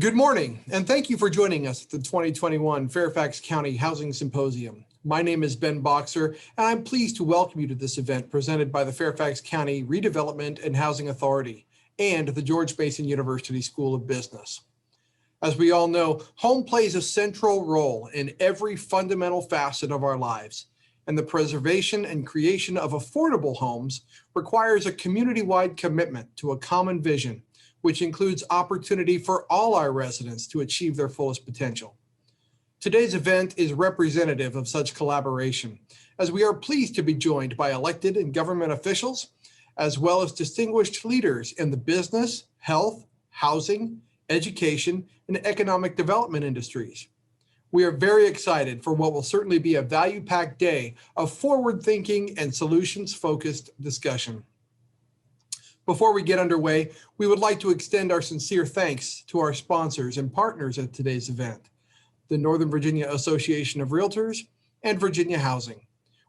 Good morning, and thank you for joining us at the 2021 Fairfax County Housing Symposium. My name is Ben Boxer, and I'm pleased to welcome you to this event presented by the Fairfax County Redevelopment and Housing Authority and the George Mason University School of Business. As we all know, home plays a central role in every fundamental facet of our lives, and the preservation and creation of affordable homes requires a community-wide commitment to a common vision, which includes opportunity for all our residents to achieve their fullest potential. Today's event is representative of such collaboration, as we are pleased to be joined by elected and government officials, as well as distinguished leaders in the business, health, housing, education, and economic development industries. We are very excited for what will certainly be a value-packed day of forward-thinking and solutions-focused discussion. Before we get underway, we would like to extend our sincere thanks to our sponsors and partners at today's event, the Northern Virginia Association of Realtors and Virginia Housing.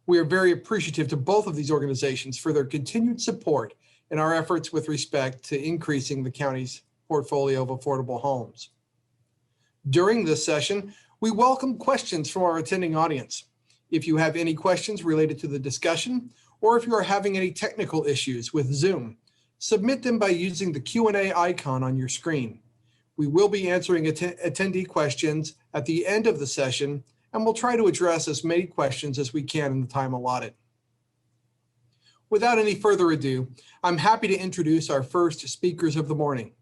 We are very appreciative to both of these organizations for their continued support in our efforts with respect to increasing the county's portfolio of affordable homes. During this session, we welcome questions from our attending audience. If you have any questions related to the discussion, or if you are having any technical issues with Zoom, submit them by using the Q&A icon on your screen. We will be answering attendee questions at the end of the session, and we'll try to address as many questions as we can in the time allotted. Without any further ado, I'm happy to introduce our first speakers of the morning.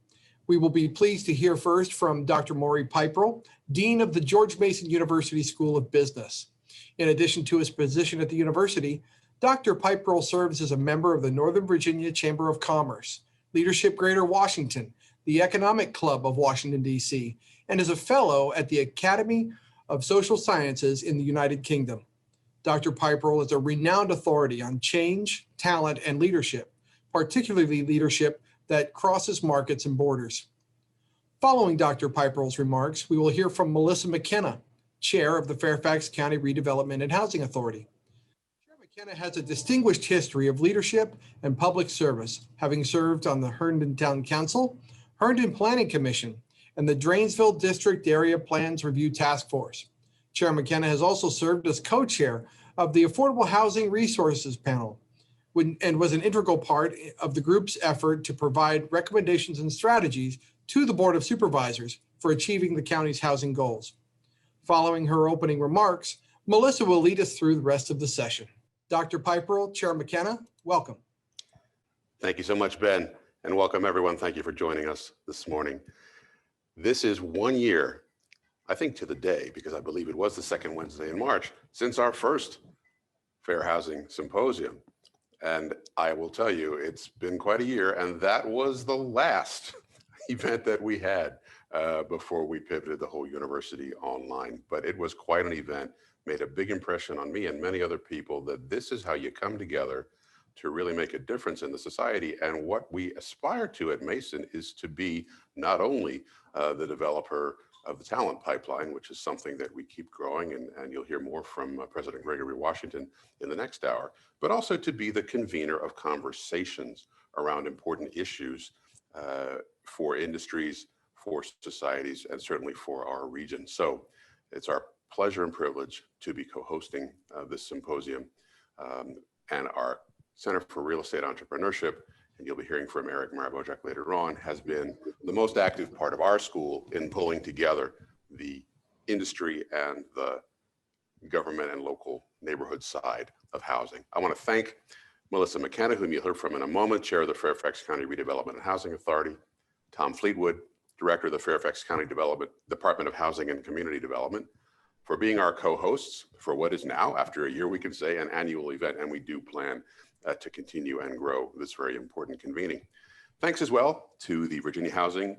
We will be pleased to hear first from Dr. Maury Piperl, Dean of the George Mason University School of Business. In addition to his position at the university, Dr. Piperl serves as a member of the Northern Virginia Chamber of Commerce, Leadership Greater Washington, the Economic Club of Washington, D.C., and is a fellow at the Academy of Social Sciences in the United Kingdom. Dr. Piperl is a renowned authority on change, talent, and leadership, particularly leadership that crosses markets and borders. Following Dr. Piperl's remarks, we will hear from Melissa Mckenna, Chair of the Fairfax County Redevelopment and Housing Authority. Mckenna has a distinguished history of leadership and public service, having served on the Herndon Town Council, Herndon Planning Commission, and the Drainsville District Area Plans Review Task Force. Chair Mckenna has also served as co-chair of the Affordable Housing Resources Panel and was an integral part of the group's effort to provide recommendations and strategies to the Board of Supervisors for achieving the county's housing goals. Following her opening remarks, Melissa will lead us through the rest of the session. Dr. Piperl, Chair Mckenna, welcome. Thank you so much, Ben, and welcome everyone. Thank you for joining us this morning. This is 1 year, I think to the day, because I believe it was the second Wednesday in March, since our first Fair Housing Symposium. And I will tell you, it's been quite a year, and that was the last event that we had before we pivoted the whole university online. But it was quite an event. Made a big impression on me and many other people that this is how you come together to really make a difference in the society. And what we aspire to at Mason is to be not only the developer of the talent pipeline, which is something that we keep growing, and you'll hear more from President Gregory Washington in the next hour, but also to be the convener of conversations around important issues for industries, for societies, and certainly for our region. So it's our pleasure and privilege to be co-hosting this symposium, and our Center for Real Estate Entrepreneurship, and you'll be hearing from Eric Marabojak later on, has been the most active part of our school in pulling together the industry and the government and local neighborhood side of housing. I want to thank Melissa Mckenna, whom you'll hear from in a moment, Chair of the Fairfax County Redevelopment and Housing Authority, Tom Fleetwood, Director of the Fairfax County Department of Housing and Community Development, for being our co-hosts for what is now, after a year, we can say, an annual event, and we do plan to continue and grow this very important convening. Thanks as well to the Virginia Housing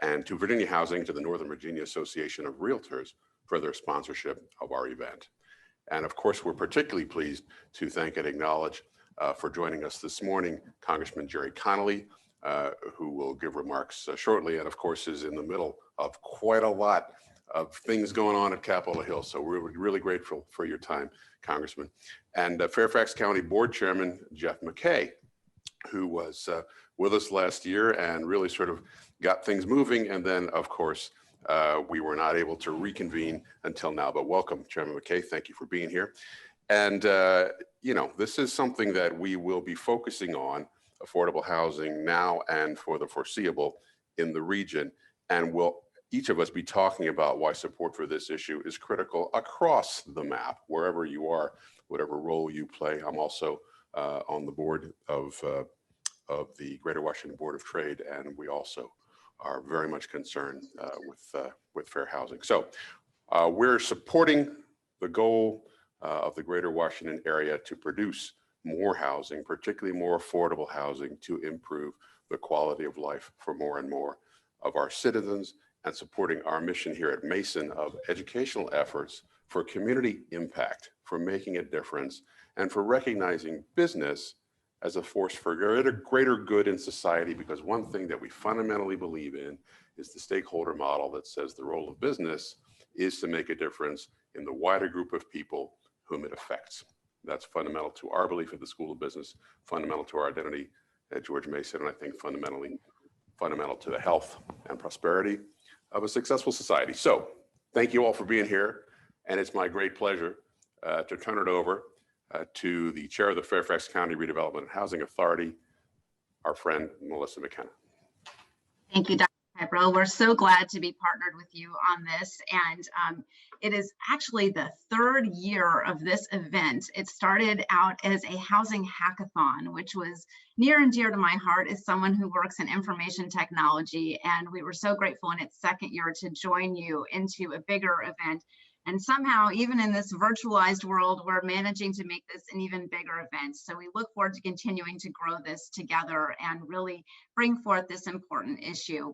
and to Virginia Housing, to the Northern Virginia Association of Realtors for their sponsorship of our event. And of course, we're particularly pleased to thank and acknowledge for joining us this morning, Congressman Conley, who will give remarks shortly, and of course is in the middle of quite a lot of things going on at Capitol Hill. So we're really grateful for your time, Congressman. And Fairfax County Board Chairman Jeff Mckay, who was with us last year and really sort of got things moving. And then, of course, we were not able to reconvene until now. But welcome, Chairman Mckay. Thank you for being here. And, you know, this is something that we will be focusing on, affordable housing now and for the foreseeable in the region. And we'll each of us be talking about why support for this issue is critical across the map, wherever you are, whatever role you play. I'm also on the board of the Greater Washington Board of Trade, and we also are very much concerned with fair housing. So we're supporting the goal of the Greater Washington area to produce more housing, particularly more affordable housing, to improve the quality of life for more and more of our citizens, and supporting our mission here at Mason of educational efforts for community impact, for making a difference, and for recognizing business as a force for greater good in society. Because one thing that we fundamentally believe in is the stakeholder model that says the role of business is to make a difference in the wider group of people whom it affects. That's fundamental to our belief at the School of Business, fundamental to our identity at George Mason, and I think fundamental to the health and prosperity of a successful society. So thank you all for being here. And it's my great pleasure to turn it over to the chair of the Fairfax County Redevelopment and Housing Authority, our friend, Melissa Mckenna. Thank you, Dr. Piperl. We're so glad to be partnered with you on this. And it is actually the third year of this event. It started out as a housing hackathon, which was near and dear to my heart as someone who works in information technology. And we were so grateful in its second year to join you into a bigger event. And somehow, even in this virtualized world, we're managing to make this an even bigger event. So we look forward to continuing to grow this together and really bring forth this important issue.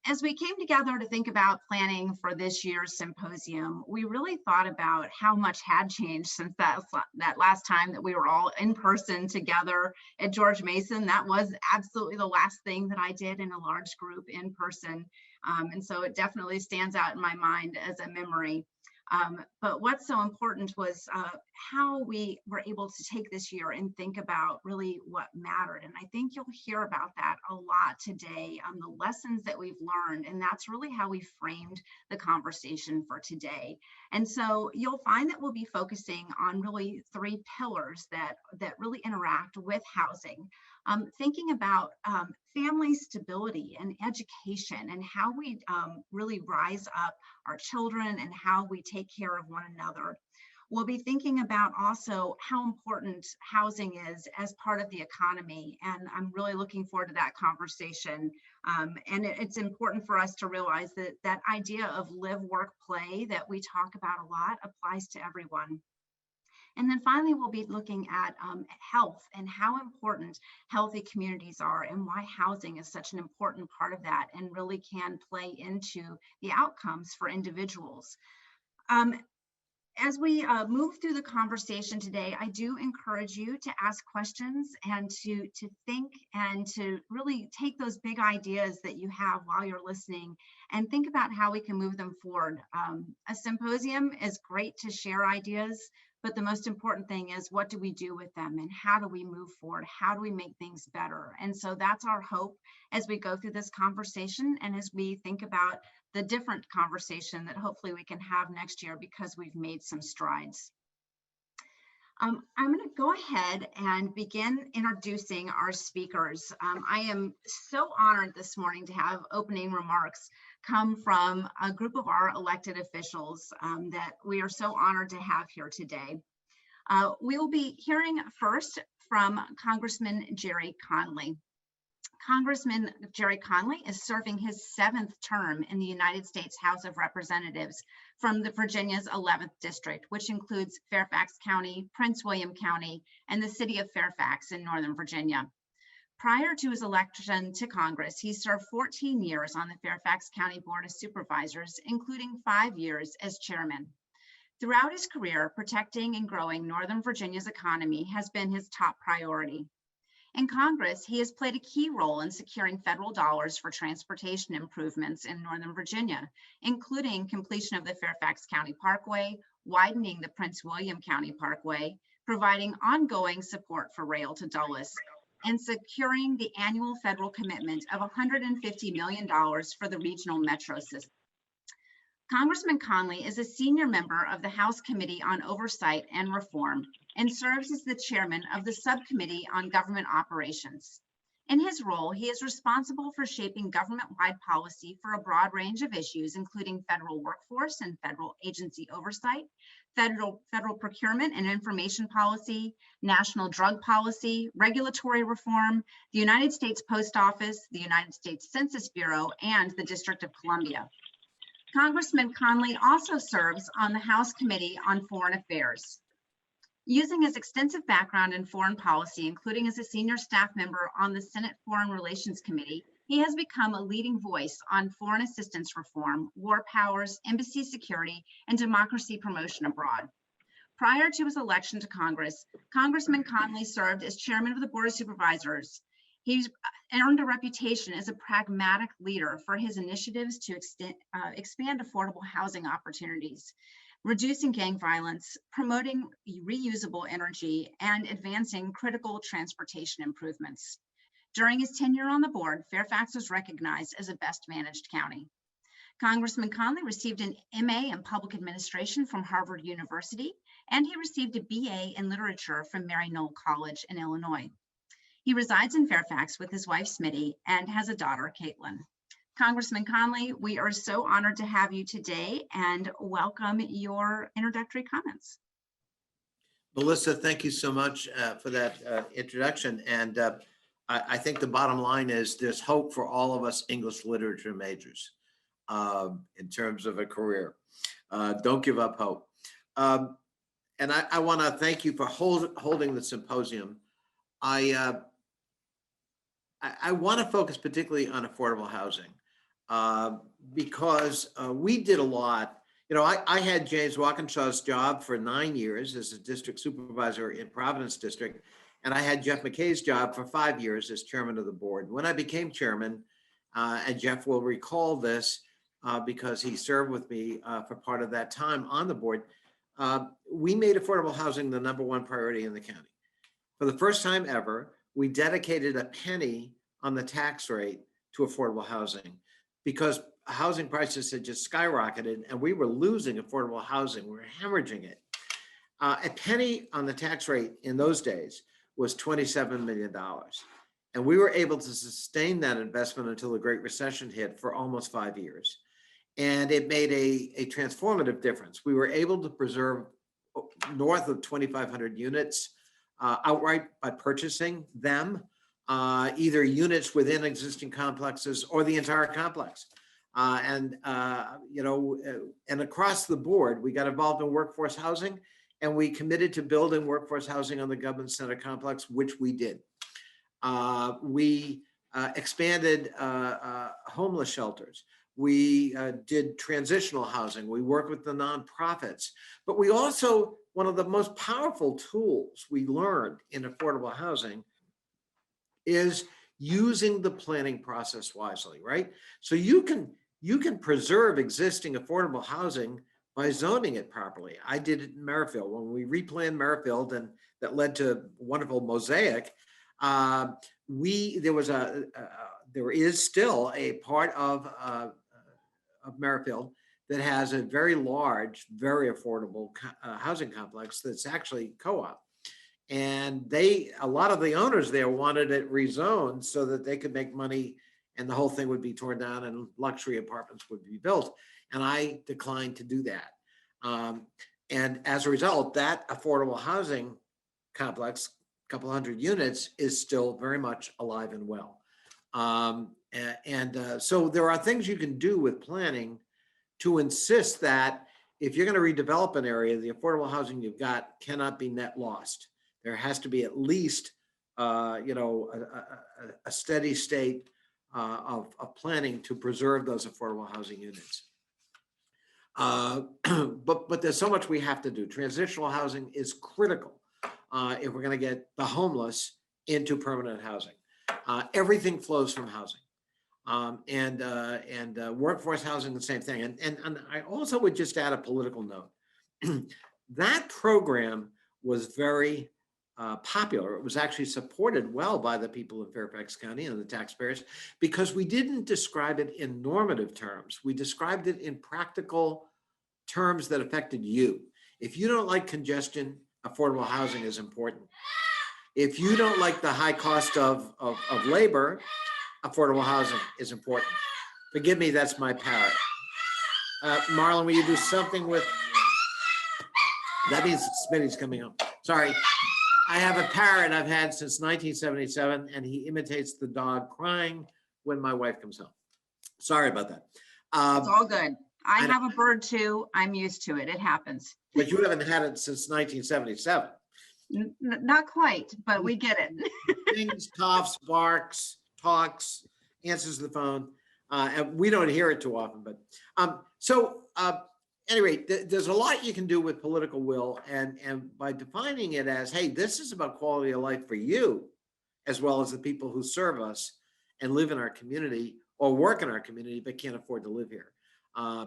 As we came together to think about planning for this year's symposium, we really thought about how much had changed since that last time that we were all in person together at George Mason. That was absolutely the last thing that I did in a large group in person. And so it definitely stands out in my mind as a memory. But what's so important was how we were able to take this year and think about really what mattered. And I think you'll hear about that a lot today on the lessons that we've learned. And that's really how we framed the conversation for today. And so you'll find that we'll be focusing on really three pillars that really interact with housing. Thinking about family stability and education and how we really rise up our children and how we take care of one another. We'll be thinking about also how important housing is as part of the economy. And I'm really looking forward to that conversation. And it's important for us to realize that that idea of live, work, play that we talk about a lot applies to everyone. And then finally, we'll be looking at health and how important healthy communities are and why housing is such an important part of that and really can play into the outcomes for individuals. As we move through the conversation today, I do encourage you to ask questions and to think and to really take those big ideas that you have while you're listening and think about how we can move them forward. A symposium is great to share ideas, but the most important thing is what do we do with them and how do we move forward? How do we make things better? And so that's our hope as we go through this conversation and as we think about the different conversation that hopefully we can have next year because we've made some strides. I'm going to go ahead and begin introducing our speakers. I am so honored this morning to have opening remarks come from a group of our elected officials that we are so honored to have here today. We will be hearing first from Congressman Jerry Conley. Congressman Jerry Conley is serving his 7th term in the United States House of Representatives from the Virginia's 11th District, which includes Fairfax County, Prince William County, and the city of Fairfax in Northern Virginia. Prior to his election to Congress, he served 14 years on the Fairfax County Board of Supervisors, including 5 years as chairman. Throughout his career, protecting and growing Northern Virginia's economy has been his top priority. In Congress, he has played a key role in securing federal dollars for transportation improvements in Northern Virginia, including completion of the Fairfax County Parkway, widening the Prince William County Parkway, providing ongoing support for rail to Dulles, and securing the annual federal commitment of $150 million for the regional metro system. Congressman Conley is a senior member of the House Committee on Oversight and Reform and serves as the chairman of the Subcommittee on Government Operations. In his role, he is responsible for shaping government-wide policy for a broad range of issues, including federal workforce and federal agency oversight, federal procurement and information policy, national drug policy, regulatory reform, the United States Post Office, the United States Census Bureau, and the District of Columbia. Congressman Conley also serves on the House Committee on Foreign Affairs. Using his extensive background in foreign policy, including as a senior staff member on the Senate Foreign Relations Committee, he has become a leading voice on foreign assistance reform, war powers, embassy security, and democracy promotion abroad. Prior to his election to Congress, Congressman Conley served as chairman of the Board of Supervisors. He's earned a reputation as a pragmatic leader for his initiatives to expand affordable housing opportunities, reducing gang violence, promoting reusable energy, and advancing critical transportation improvements. During his tenure on the board, Fairfax was recognized as a best managed county. Congressman Conley received an MA in Public Administration from Harvard University, and he received a BA in Literature from Mary Knoll College in Illinois. He resides in Fairfax with his wife, Smitty, and has a daughter, Caitlin. Congressman Conley, we are so honored to have you today and welcome your introductory comments. Melissa, thank you so much for that introduction. And I think the bottom line is there's hope for all of us English literature majors in terms of a career. Don't give up hope. And I want to thank you for holding the symposium. I want to focus particularly on affordable housing because we did a lot. You know, I had James Walkinshaw's job for 9 years as a district supervisor in Providence District, and I had Jeff Mckay's job for 5 years as chairman of the board. When I became chairman, and Jeff will recall this because he served with me for part of that time on the board, we made affordable housing the #1 priority in the county. For the first time ever, we dedicated a penny on the tax rate to affordable housing because housing prices had just skyrocketed and we were losing affordable housing. We were hemorrhaging it. A penny on the tax rate in those days was $27 million. And we were able to sustain that investment until the Great Recession hit for almost 5 years. And it made a transformative difference. We were able to preserve north of 2,500 units outright by purchasing them, either units within existing complexes or the entire complex. And across the board, we got involved in workforce housing and we committed to building workforce housing on the Government Center complex, which we did. We expanded homeless shelters. We did transitional housing. We worked with the nonprofits, but we also, one of the most powerful tools we learned in affordable housing is using the planning process wisely, right? So you can preserve existing affordable housing by zoning it properly. I did it in Merrifield. When we replanned Merrifield, and that led to a wonderful mosaic, there is still a part of Merrifield that has a very large, very affordable housing complex that's actually co-op. And a lot of the owners there wanted it rezoned so that they could make money and the whole thing would be torn down and luxury apartments would be built. And I declined to do that. And as a result, that affordable housing complex, a couple hundred units, is still very much alive and well. So there are things you can do with planning to insist that if you're going to redevelop an area, the affordable housing you've got cannot be net lost. There has to be at least, a steady state of planning to preserve those affordable housing units. But there's so much we have to do. Transitional housing is critical if we're going to get the homeless into permanent housing. Everything flows from housing. Workforce housing, the same thing. And I also would just add a political note. That program was very popular. It was actually supported well by the people of Fairfax County and the taxpayers because we didn't describe it in normative terms. We described it in practical terms that affected you. If you don't like congestion, affordable housing is important. If you don't like the high cost of labor, affordable housing is important. Forgive me, that's my parrot. Marlon, will you do something with, that means Smitty's coming home. Sorry. I have a parrot I've had since 1977, and he imitates the dog crying when my wife comes home. Sorry about that. It's all good. I have a bird too. I'm used to it. It happens. But you haven't had it since 1977. Not quite, but we get it. Sings, coughs, barks, talks, answers the phone. And we don't hear it too often, but anyway, there's a lot you can do with political will, and by defining it as, hey, this is about quality of life for you, as well as the people who serve us and live in our community or work in our community but can't afford to live here.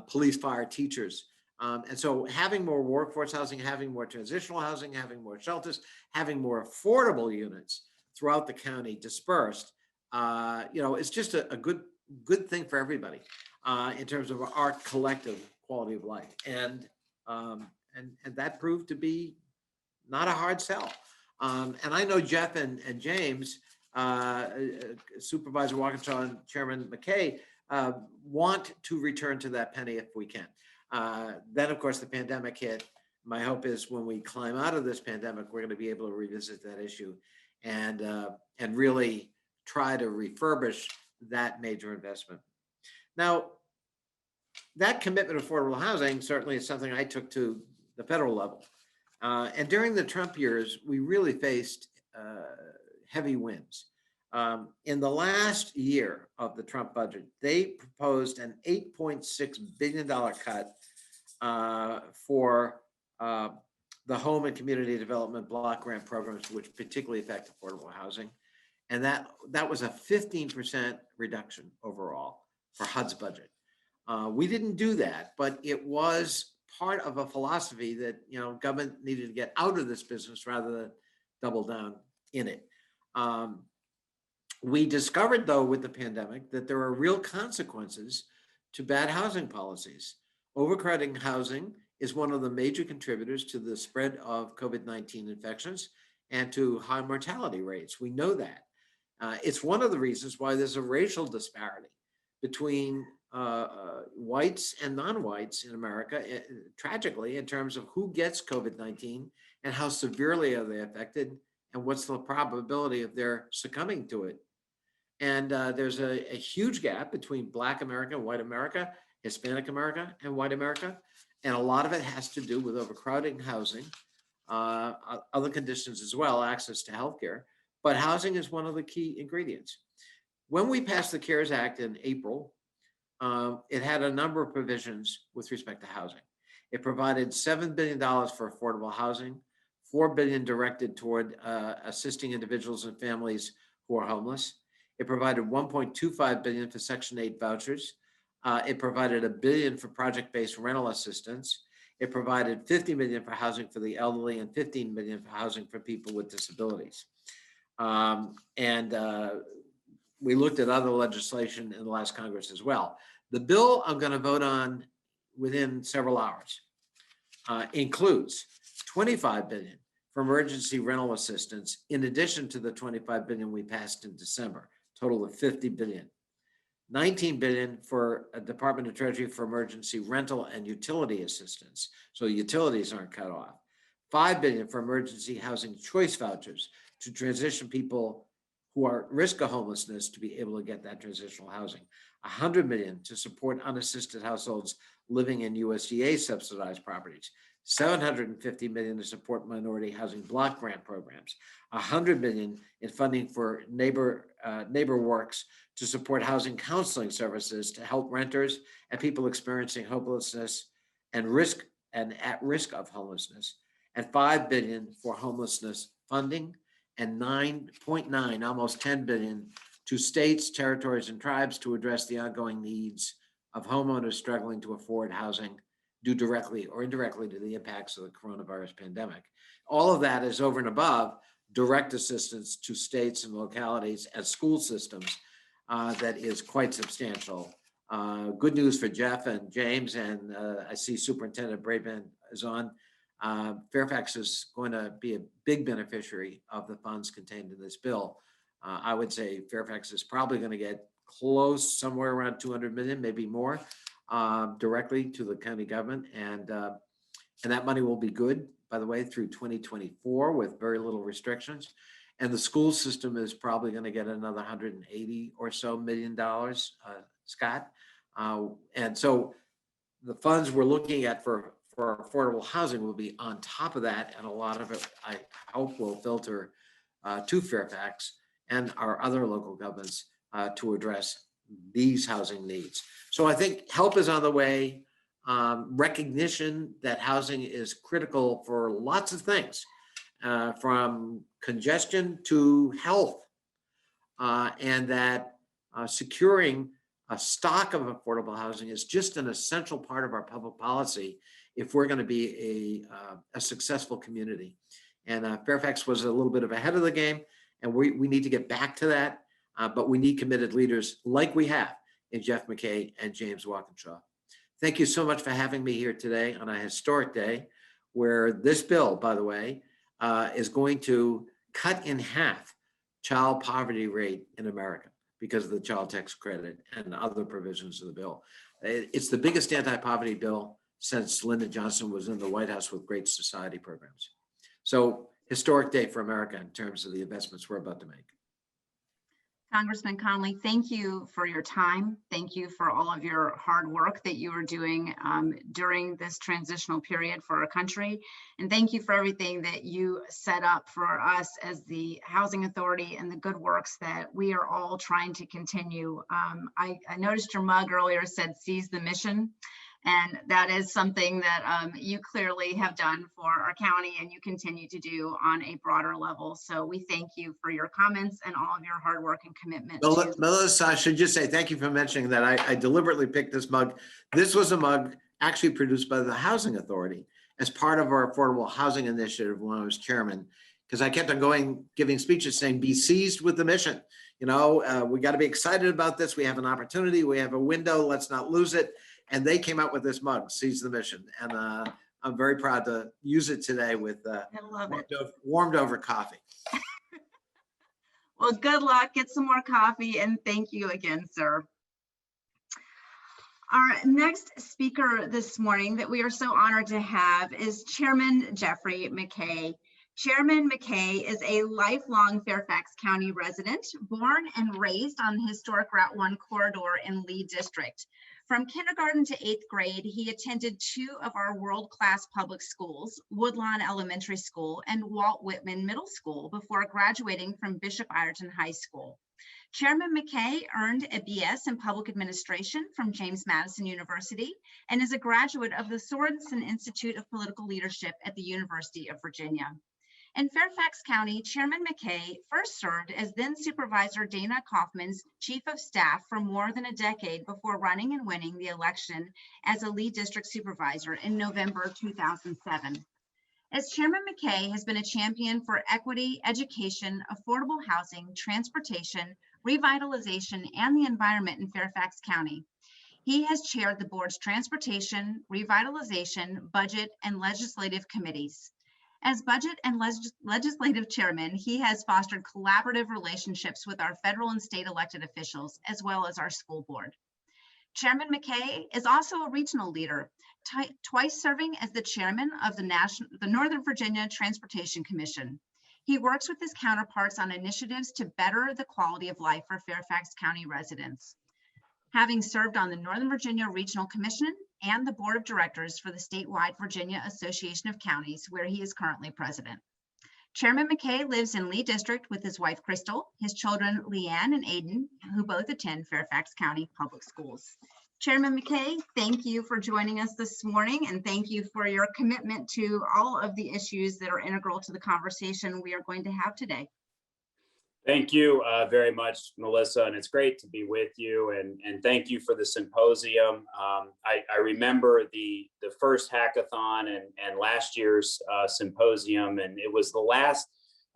Police, fire, teachers. And so having more workforce housing, having more transitional housing, having more shelters, having more affordable units throughout the county dispersed, it's just a good thing for everybody in terms of our collective quality of life. And that proved to be not a hard sell. And I know Jeff and James, Supervisor Walkinshaw and Chairman Mckay, want to return to that penny if we can. Then, of course, the pandemic hit. My hope is when we climb out of this pandemic, we're going to be able to revisit that issue and really try to refurbish that major investment. Now, that commitment to affordable housing certainly is something I took to the federal level. And during the Trump years, we really faced heavy winds. In the last year of the Trump budget, they proposed an $8.6 billion cut for the home and community development block grant programs, which particularly affect affordable housing. And that was a 15% reduction overall for HUD's budget. We didn't do that, but it was part of a philosophy that government needed to get out of this business rather than double down in it. We discovered, though, with the pandemic that there are real consequences to bad housing policies. Overcrowding housing is one of the major contributors to the spread of COVID-19 infections and to high mortality rates. We know that. It's one of the reasons why there's a racial disparity between whites and non-whites in America, tragically, in terms of who gets COVID-19 and how severely are they affected and what's the probability of their succumbing to it. And there's a huge gap between Black America and white America, Hispanic America and white America. And a lot of it has to do with overcrowding housing, other conditions as well, access to healthcare. But housing is one of the key ingredients. When we passed the CARES Act in April, it had a number of provisions with respect to housing. It provided $7 billion for affordable housing, $4 billion directed toward assisting individuals and families who are homeless. It provided $1.25 billion for Section 8 vouchers. It provided $1 billion for project-based rental assistance. It provided $50 million for housing for the elderly and $15 million for housing for people with disabilities. We looked at other legislation in the last Congress as well. The bill I'm going to vote on within several hours includes $25 billion for emergency rental assistance, in addition to the $25 billion we passed in December, total of $50 billion. $19 billion for a Department of Treasury for emergency rental and utility assistance, so utilities aren't cut off. $5 billion for emergency housing choice vouchers to transition people who are at risk of homelessness to be able to get that transitional housing. $100 million to support unassisted households living in USDA subsidized properties. $750 million to support minority housing block grant programs. $100 million in funding for neighbor works to support housing counseling services to help renters and people experiencing hopelessness and at risk of homelessness. And $5 billion for homelessness funding, and $9.9, almost $10 billion to states, territories, and tribes to address the ongoing needs of homeowners struggling to afford housing due directly or indirectly to the impacts of the coronavirus pandemic. All of that is over and above direct assistance to states and localities and school systems that is quite substantial. Good news for Jeff and James, and I see Superintendent Braybrand is on. Fairfax is going to be a big beneficiary of the funds contained in this bill. I would say Fairfax is probably going to get close, somewhere around 200 million, maybe more, directly to the county government, and that money will be good, by the way, through 2024 with very little restrictions. And the school system is probably going to get another 180 or so $1 million, Scott. And so the funds we're looking at for affordable housing will be on top of that, and a lot of it, I hope, will filter to Fairfax and our other local governments to address these housing needs. So I think help is on the way. Recognition that housing is critical for lots of things, from congestion to health, and that securing a stock of affordable housing is just an essential part of our public policy if we're going to be a successful community. And Fairfax was a little bit of ahead of the game, and we need to get back to that, but we need committed leaders like we have in Jeff Mckay and James Walkinshaw. Thank you so much for having me here today on a historic day where this bill, by the way, is going to cut in half child poverty rate in America because of the child tax credit and other provisions of the bill. It's the biggest anti-poverty bill since Lyndon Johnson was in the White House with Great Society programs. So historic day for America in terms of the investments we're about to make. Congressman Conley, thank you for your time. Thank you for all of your hard work that you are doing during this transitional period for our country. And thank you for everything that you set up for us as the Housing Authority and the good works that we are all trying to continue. I noticed your mug earlier said seize the mission. And that is something that you clearly have done for our county and you continue to do on a broader level. So we thank you for your comments and all of your hard work and commitment. Melissa, I should just say thank you for mentioning that. I deliberately picked this mug. This was a mug actually produced by the Housing Authority as part of our Affordable Housing Initiative when I was chairman, because I kept on going, giving speeches saying, be seized with the mission. You know, we got to be excited about this. We have an opportunity. We have a window. Let's not lose it. And they came out with this mug, Seize the Mission. And I'm very proud to use it today with warmed over coffee. Well, good luck. Get some more coffee. And thank you again, sir. Our next speaker this morning that we are so honored to have is Chairman Jeffrey Mckay. Chairman Mckay is a lifelong Fairfax County resident, born and raised on the historic Route 1 corridor in Lee District. From kindergarten to 8th grade, he attended two of our world-class public schools, Woodlawn Elementary School and Walt Whitman Middle School, before graduating from Bishop Ireton High School. Chairman Mckay earned a BS in Public Administration from James Madison University and is a graduate of the Sorensen Institute of Political Leadership at the University of Virginia. In Fairfax County, Chairman Mckay first served as then Supervisor Dana Kaufman's Chief of Staff for more than a decade before running and winning the election as a Lee District Supervisor in November 2007. As Chairman Mckay has been a champion for equity, education, affordable housing, transportation, revitalization, and the environment in Fairfax County. He has chaired the board's transportation, revitalization, budget, and legislative committees. As budget and legislative chairman, he has fostered collaborative relationships with our federal and state elected officials, as well as our school board. Chairman Mckay is also a regional leader, twice serving as the chairman of the Northern Virginia Transportation Commission. He works with his counterparts on initiatives to better the quality of life for Fairfax County residents. Having served on the Northern Virginia Regional Commission and the Board of Directors for the statewide Virginia Association of Counties, where he is currently president. Chairman Mckay lives in Lee District with his wife, Crystal, his children, Leanne and Aiden, who both attend Fairfax County Public Schools. Chairman Mckay, thank you for joining us this morning, and thank you for your commitment to all of the issues that are integral to the conversation we are going to have today. Thank you very much, Melissa, and it's great to be with you, and thank you for the symposium. I remember the first hackathon and last year's symposium, and it was the last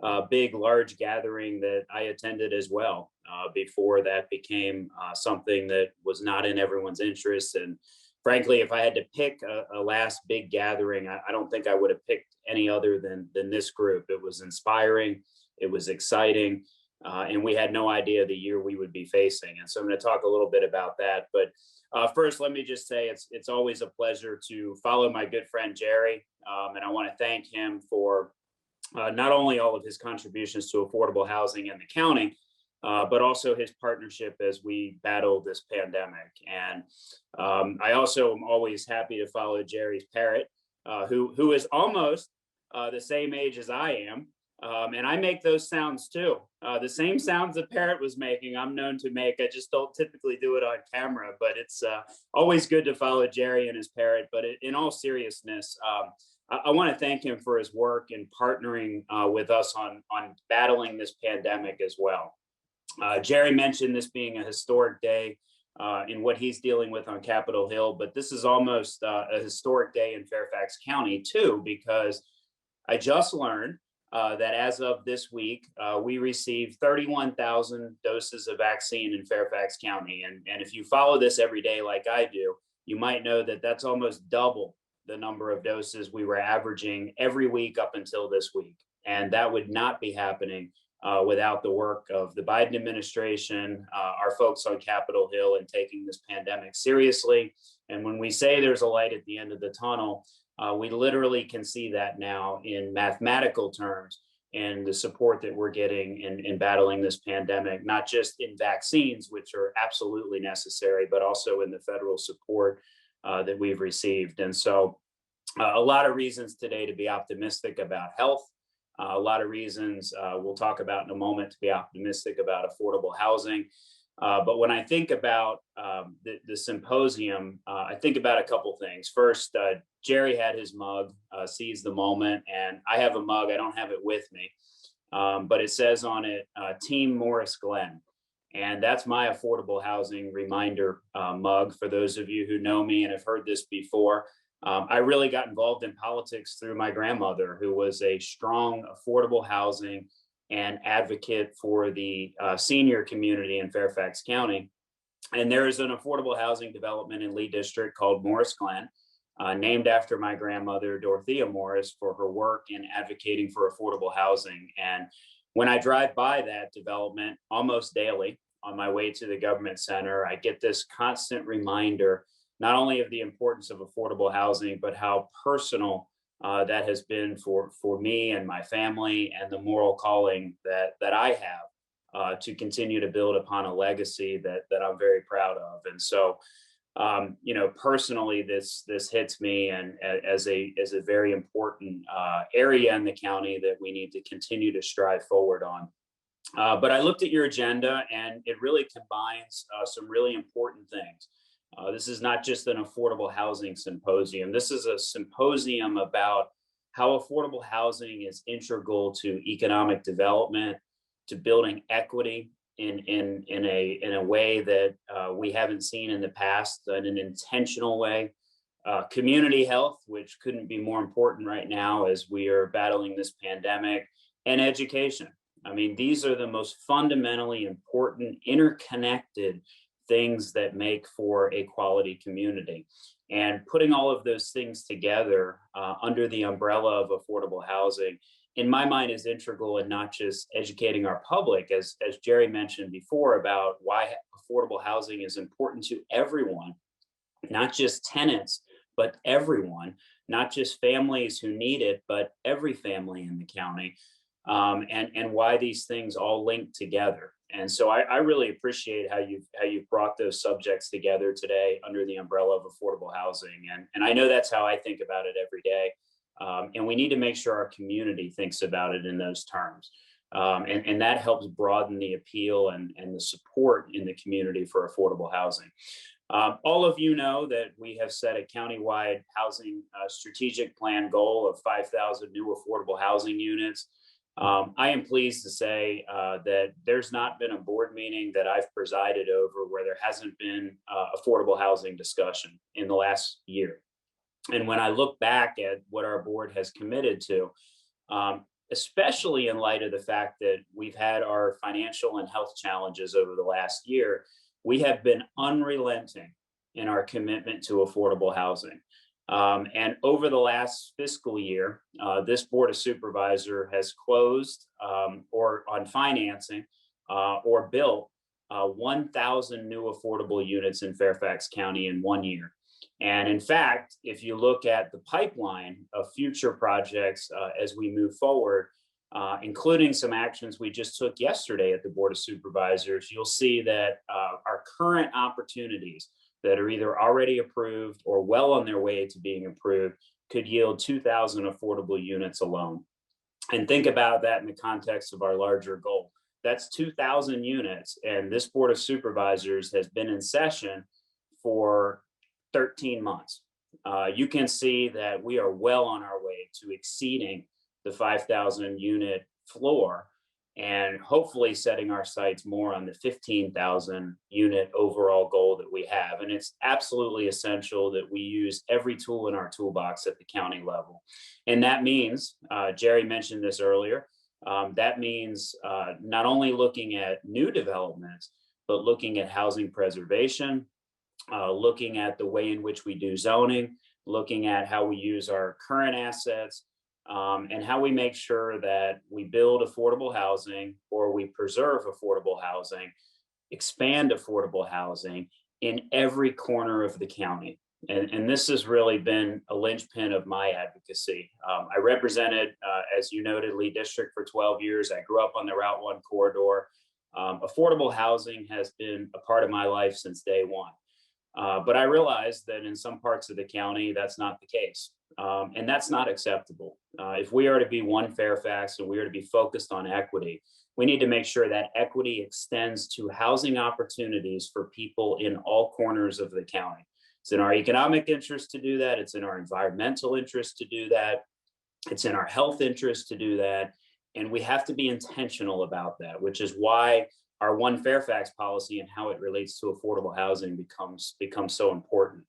large gathering that I attended as well. Before that became something that was not in everyone's interest. And frankly, if I had to pick a last big gathering, I don't think I would have picked any other than this group. It was inspiring, it was exciting, and we had no idea the year we would be facing. And so I'm going to talk a little bit about that. But first, let me just say it's always a pleasure to follow my good friend Jerry, and I want to thank him for not only all of his contributions to affordable housing in the county, but also his partnership as we battle this pandemic. And I also am always happy to follow Jerry's parrot, who is almost the same age as I am. And I make those sounds too. The same sounds the parrot was making, I'm known to make. I just don't typically do it on camera, but it's always good to follow Jerry and his parrot. But in all seriousness, I want to thank him for his work and partnering with us on battling this pandemic as well. Jerry mentioned this being a historic day in what he's dealing with on Capitol Hill, but this is almost a historic day in Fairfax County too, because I just learned that as of this week, we received 31,000 doses of vaccine in Fairfax County. And if you follow this every day like I do, you might know that that's almost double the number of doses we were averaging every week up until this week. And that would not be happening without the work of the Biden administration, our folks on Capitol Hill, and taking this pandemic seriously. And when we say there's a light at the end of the tunnel, we literally can see that now in mathematical terms and the support that we're getting in battling this pandemic, not just in vaccines, which are absolutely necessary, but also in the federal support that we've received. And so a lot of reasons today to be optimistic about health. A lot of reasons we'll talk about in a moment to be optimistic about affordable housing. But when I think about the symposium, I think about a couple things. First, Jerry had his mug, Seize the Moment, and I have a mug. I don't have it with me, but it says on it, Team Morris Glenn. And that's my affordable housing reminder mug. For those of you who know me and have heard this before, I really got involved in politics through my grandmother, who was a strong affordable housing and advocate for the senior community in Fairfax County. And there is an affordable housing development in Lee District called Morris Glen, named after my grandmother, Dorothea Morris, for her work in advocating for affordable housing. And when I drive by that development almost daily on my way to the government center, I get this constant reminder, not only of the importance of affordable housing, but how personal that has been for me and my family, and the moral calling that I have to continue to build upon a legacy that I'm very proud of. And so, personally, this hits me and as a very important area in the county that we need to continue to strive forward on. But I looked at your agenda, and it really combines some really important things. This is not just an affordable housing symposium. This is a symposium about how affordable housing is integral to economic development, to building equity in a way that we haven't seen in the past, in an intentional way. Community health, which couldn't be more important right now as we are battling this pandemic, and education. I mean, these are the most fundamentally important, interconnected things that make for a quality community. And putting all of those things together under the umbrella of affordable housing, in my mind, is integral in not just educating our public, as Jerry mentioned before, about why affordable housing is important to everyone, not just tenants, but everyone, not just families who need it, but every family in the county, and why these things all link together. And so I really appreciate how you've brought those subjects together today under the umbrella of affordable housing. And I know that's how I think about it every day. And we need to make sure our community thinks about it in those terms. And that helps broaden the appeal and the support in the community for affordable housing. All of you know that we have set a countywide housing strategic plan goal of 5,000 new affordable housing units. I am pleased to say that there's not been a board meeting that I've presided over where there hasn't been affordable housing discussion in the last year. And when I look back at what our board has committed to, especially in light of the fact that we've had our financial and health challenges over the last year, we have been unrelenting in our commitment to affordable housing. And over the last fiscal year, this Board of Supervisors has closed or on financing or built 1,000 new affordable units in Fairfax County in 1 year. And in fact, if you look at the pipeline of future projects as we move forward, including some actions we just took yesterday at the Board of Supervisors, you'll see that our current opportunities that are either already approved or well on their way to being approved could yield 2,000 affordable units alone. And think about that in the context of our larger goal. That's 2,000 units, and this Board of Supervisors has been in session for 13 months. You can see that we are well on our way to exceeding the 5,000 unit floor and hopefully setting our sights more on the 15,000 unit overall goal that we have. And it's absolutely essential that we use every tool in our toolbox at the county level. And that means, Jerry mentioned this earlier, that means not only looking at new developments, but looking at housing preservation, looking at the way in which we do zoning, looking at how we use our current assets, and how we make sure that we build affordable housing or we preserve affordable housing, expand affordable housing in every corner of the county. And this has really been a linchpin of my advocacy. I represented, as you noted, Lee District for 12 years. I grew up on the Route 1 corridor. Affordable housing has been a part of my life since day one. But I realized that in some parts of the county, that's not the case. And that's not acceptable. If we are to be one Fairfax and we are to be focused on equity, we need to make sure that equity extends to housing opportunities for people in all corners of the county. It's in our economic interest to do that. It's in our environmental interest to do that. It's in our health interest to do that. And we have to be intentional about that, which is why our One Fairfax policy and how it relates to affordable housing becomes so important.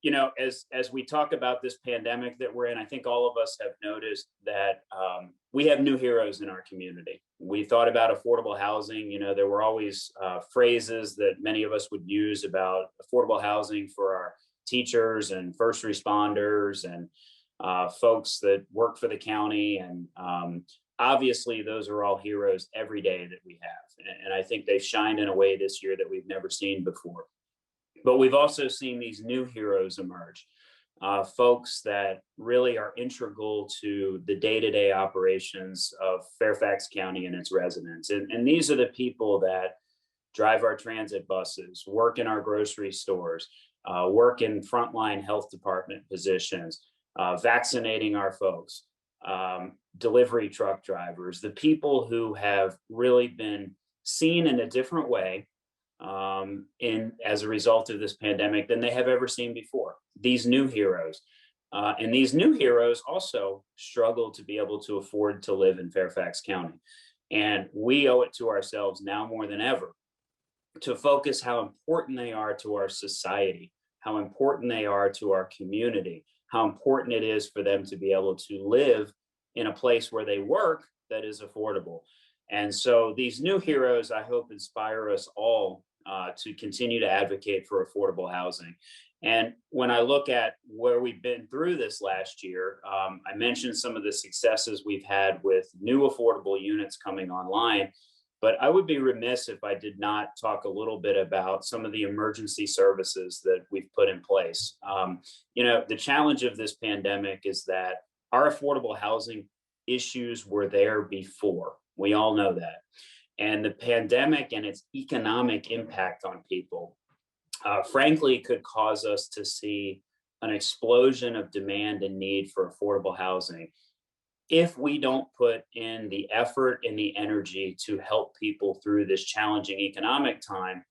You know, as we talk about this pandemic that we're in, I think all of us have noticed that we have new heroes in our community. We thought about affordable housing. You know, there were always phrases that many of us would use about affordable housing for our teachers and first responders and folks that work for the county. And obviously, those are all heroes every day that we have. And I think they've shined in a way this year that we've never seen before. But we've also seen these new heroes emerge, folks that really are integral to the day-to-day operations of Fairfax County and its residents. And these are the people that drive our transit buses, work in our grocery stores, work in frontline health department positions, vaccinating our folks, delivery truck drivers, the people who have really been seen in a different way as a result of this pandemic than they have ever seen before. These new heroes. And these new heroes also struggle to be able to afford to live in Fairfax County. And we owe it to ourselves now more than ever to focus how important they are to our society, how important they are to our community, how important it is for them to be able to live in a place where they work that is affordable. And so these new heroes, I hope, inspire us all to continue to advocate for affordable housing. And when I look at where we've been through this last year, I mentioned some of the successes we've had with new affordable units coming online, but I would be remiss if I did not talk a little bit about some of the emergency services that we've put in place. You know, the challenge of this pandemic is that our affordable housing issues were there before. We all know that. And the pandemic and its economic impact on people, frankly, could cause us to see an explosion of demand and need for affordable housing if we don't put in the effort and the energy to help people through this challenging economic time.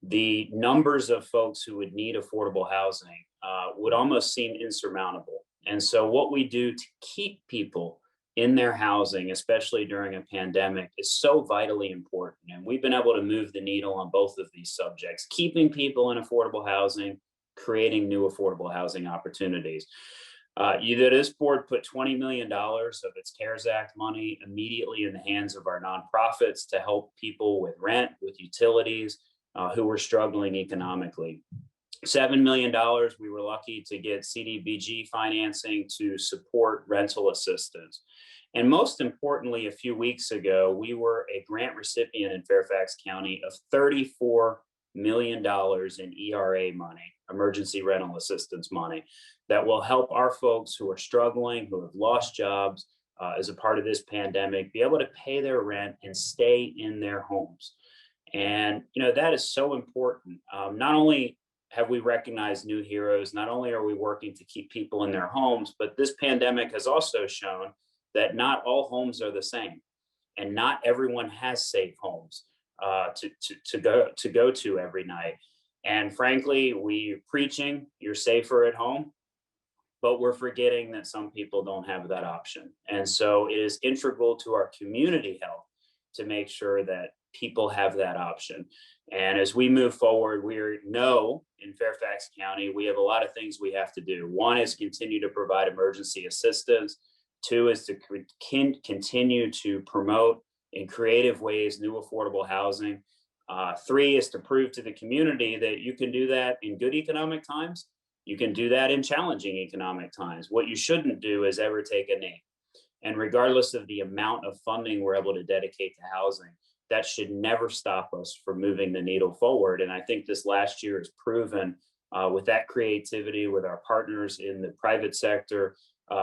The numbers of folks who would need affordable housing would almost seem insurmountable. And so what we do to keep people in their housing, especially during a pandemic, is so vitally important. And we've been able to move the needle on both of these subjects, keeping people in affordable housing, creating new affordable housing opportunities. This board put $20 million of its CARES Act money immediately in the hands of our nonprofits to help people with rent, with utilities, who were struggling economically. $7 million, we were lucky to get CDBG financing to support rental assistance. And most importantly, a few weeks ago, we were a grant recipient in Fairfax County of $34 million in ERA money, emergency rental assistance money, that will help our folks who are struggling, who have lost jobs as a part of this pandemic, be able to pay their rent and stay in their homes. And, that is so important. Not only have we recognized new heroes, not only are we working to keep people in their homes, but this pandemic has also shown that not all homes are the same, and not everyone has safe homes to go to every night. And frankly, we're preaching you're safer at home, but we're forgetting that some people don't have that option. And so it is integral to our community health to make sure that people have that option. And as we move forward, we know in Fairfax County, we have a lot of things we have to do. One is continue to provide emergency assistance. Two is to continue to promote in creative ways new affordable housing. Three is to prove to the community that you can do that in good economic times. You can do that in challenging economic times. What you shouldn't do is ever take a knee. And regardless of the amount of funding we're able to dedicate to housing, that should never stop us from moving the needle forward. And I think this last year has proven with that creativity, with our partners in the private sector,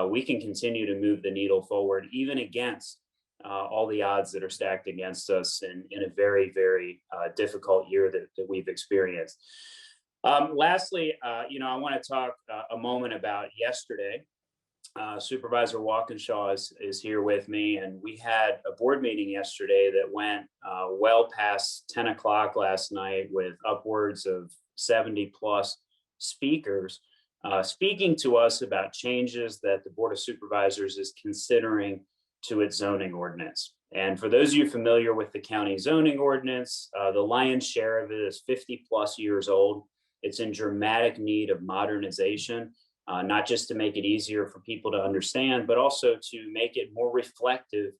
we can continue to move the needle forward, even against all the odds that are stacked against us in a very, very difficult year that we've experienced. Lastly, I want to talk a moment about yesterday. Supervisor Walkinshaw is here with me, and we had a board meeting yesterday that went well past 10 o'clock last night with upwards of 70 plus speakers speaking to us about changes that the Board of Supervisors is considering to its zoning ordinance. And for those of you familiar with the county zoning ordinance, the lion's share of it is 50 plus years old. It's in dramatic need of modernization. Not just to make it easier for people to understand, but also to make it more reflective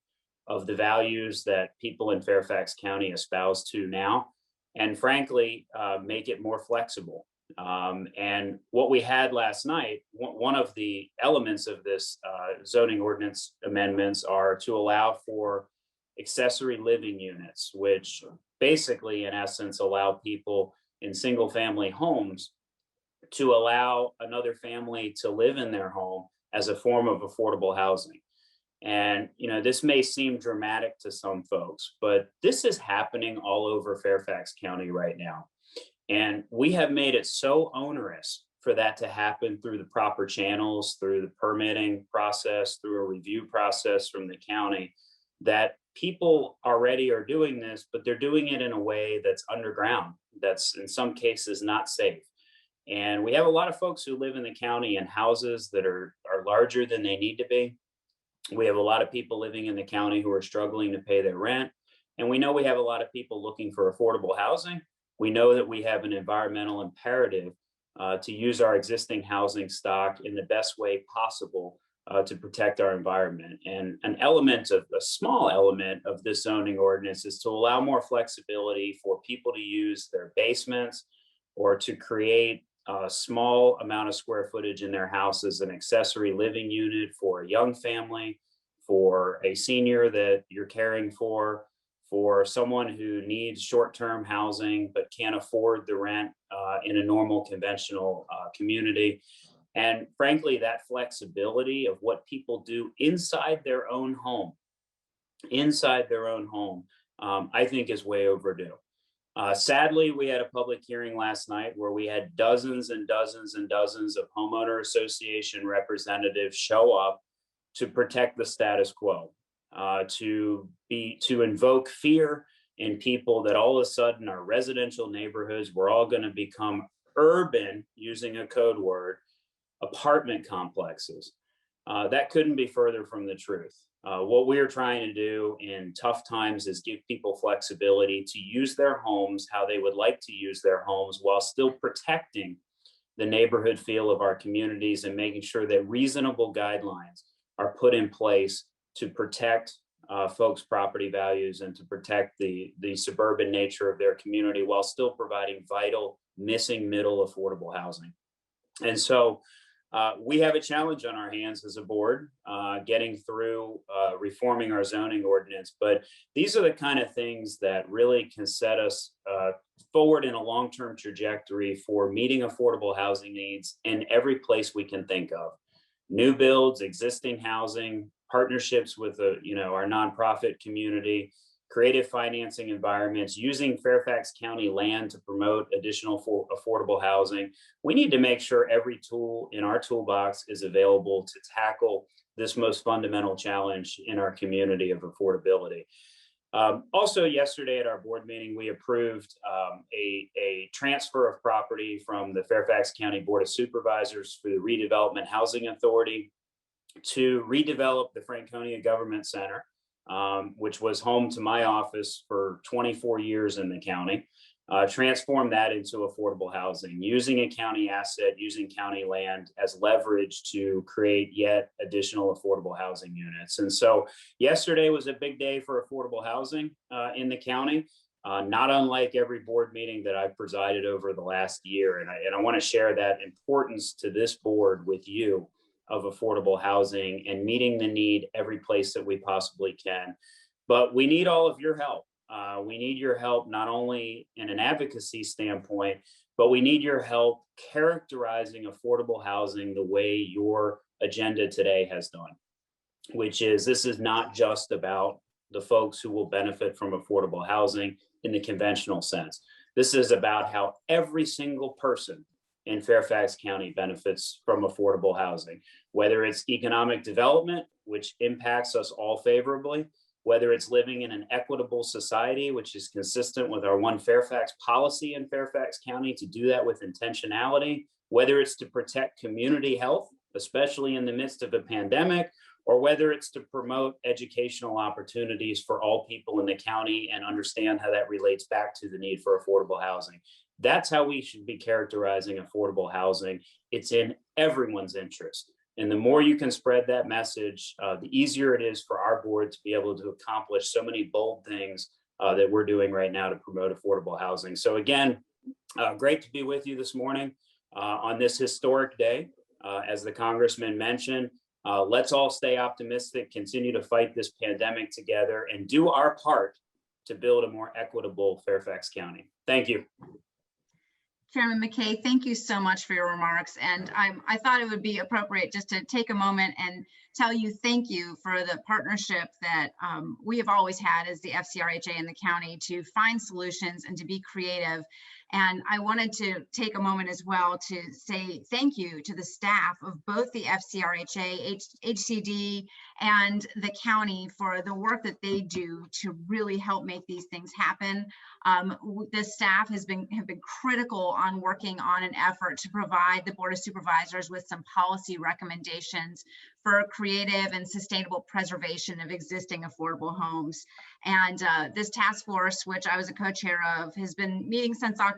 of the values that people in Fairfax County espouse to now, and frankly, make it more flexible. And what we had last night, one of the elements of this zoning ordinance amendments are to allow for accessory living units, which basically, in essence, allow people in single family homes to allow another family to live in their home as a form of affordable housing. And, this may seem dramatic to some folks, but this is happening all over Fairfax County right now. And we have made it so onerous for that to happen through the proper channels, through the permitting process, through a review process from the county, that people already are doing this, but they're doing it in a way that's underground, that's in some cases not safe. And we have a lot of folks who live in the county in houses that are larger than they need to be. We have a lot of people living in the county who are struggling to pay their rent. And we know we have a lot of people looking for affordable housing. We know that we have an environmental imperative to use our existing housing stock in the best way possible to protect our environment. And a small element of this zoning ordinance is to allow more flexibility for people to use their basements or to create a small amount of square footage in their house as an accessory living unit for a young family, for a senior that you're caring for someone who needs short-term housing but can't afford the rent in a normal conventional community. And frankly, that flexibility of what people do inside their own home, I think is way overdue. Sadly, we had a public hearing last night where we had dozens and dozens and dozens of homeowner association representatives show up to protect the status quo, to invoke fear in people that all of a sudden our residential neighborhoods were all going to become urban, using a code word, apartment complexes. That couldn't be further from the truth. What we are trying to do in tough times is give people flexibility to use their homes how they would like to use their homes while still protecting the neighborhood feel of our communities and making sure that reasonable guidelines are put in place to protect folks' property values and to protect the suburban nature of their community while still providing vital missing middle affordable housing. And so we have a challenge on our hands as a board, getting through reforming our zoning ordinance. But these are the kind of things that really can set us forward in a long-term trajectory for meeting affordable housing needs in every place we can think of. New builds, existing housing, partnerships with our nonprofit community, creative financing environments, using Fairfax County land to promote additional affordable housing. We need to make sure every tool in our toolbox is available to tackle this most fundamental challenge in our community of affordability. Also, yesterday at our board meeting, we approved a transfer of property from the Fairfax County Board of Supervisors for the Redevelopment Housing Authority to redevelop the Franconia Government Center, which was home to my office for 24 years in the county, transform that into affordable housing, using a county asset, using county land as leverage to create yet additional affordable housing units. And so yesterday was a big day for affordable housing in the county, not unlike every board meeting that I've presided over the last year. And I want to share that importance to this board with you of affordable housing and meeting the need every place that we possibly can. But we need all of your help. We need your help not only in an advocacy standpoint, but we need your help characterizing affordable housing the way your agenda today has done, which is this is not just about the folks who will benefit from affordable housing in the conventional sense. This is about how every single person in Fairfax County benefits from affordable housing, whether it's economic development, which impacts us all favorably, whether it's living in an equitable society, which is consistent with our One Fairfax policy in Fairfax County to do that with intentionality, whether it's to protect community health, especially in the midst of a pandemic, or whether it's to promote educational opportunities for all people in the county and understand how that relates back to the need for affordable housing. That's how we should be characterizing affordable housing. It's in everyone's interest. And the more you can spread that message, the easier it is for our board to be able to accomplish so many bold things that we're doing right now to promote affordable housing. So again, great to be with you this morning on this historic day. As the Congressman mentioned, let's all stay optimistic, continue to fight this pandemic together, and do our part to build a more equitable Fairfax County. Thank you. Chairman Mckay, thank you so much for your remarks. And I thought it would be appropriate just to take a moment and tell you thank you for the partnership that we have always had as the FCRHA in the county to find solutions and to be creative. And I wanted to take a moment as well to say thank you to the staff of both the FCRHA, HCD, and the county for the work that they do to really help make these things happen. The staff have been critical on working on an effort to provide the Board of Supervisors with some policy recommendations for creative and sustainable preservation of existing affordable homes. And this task force, which I was a co-chair of, has been meeting since October.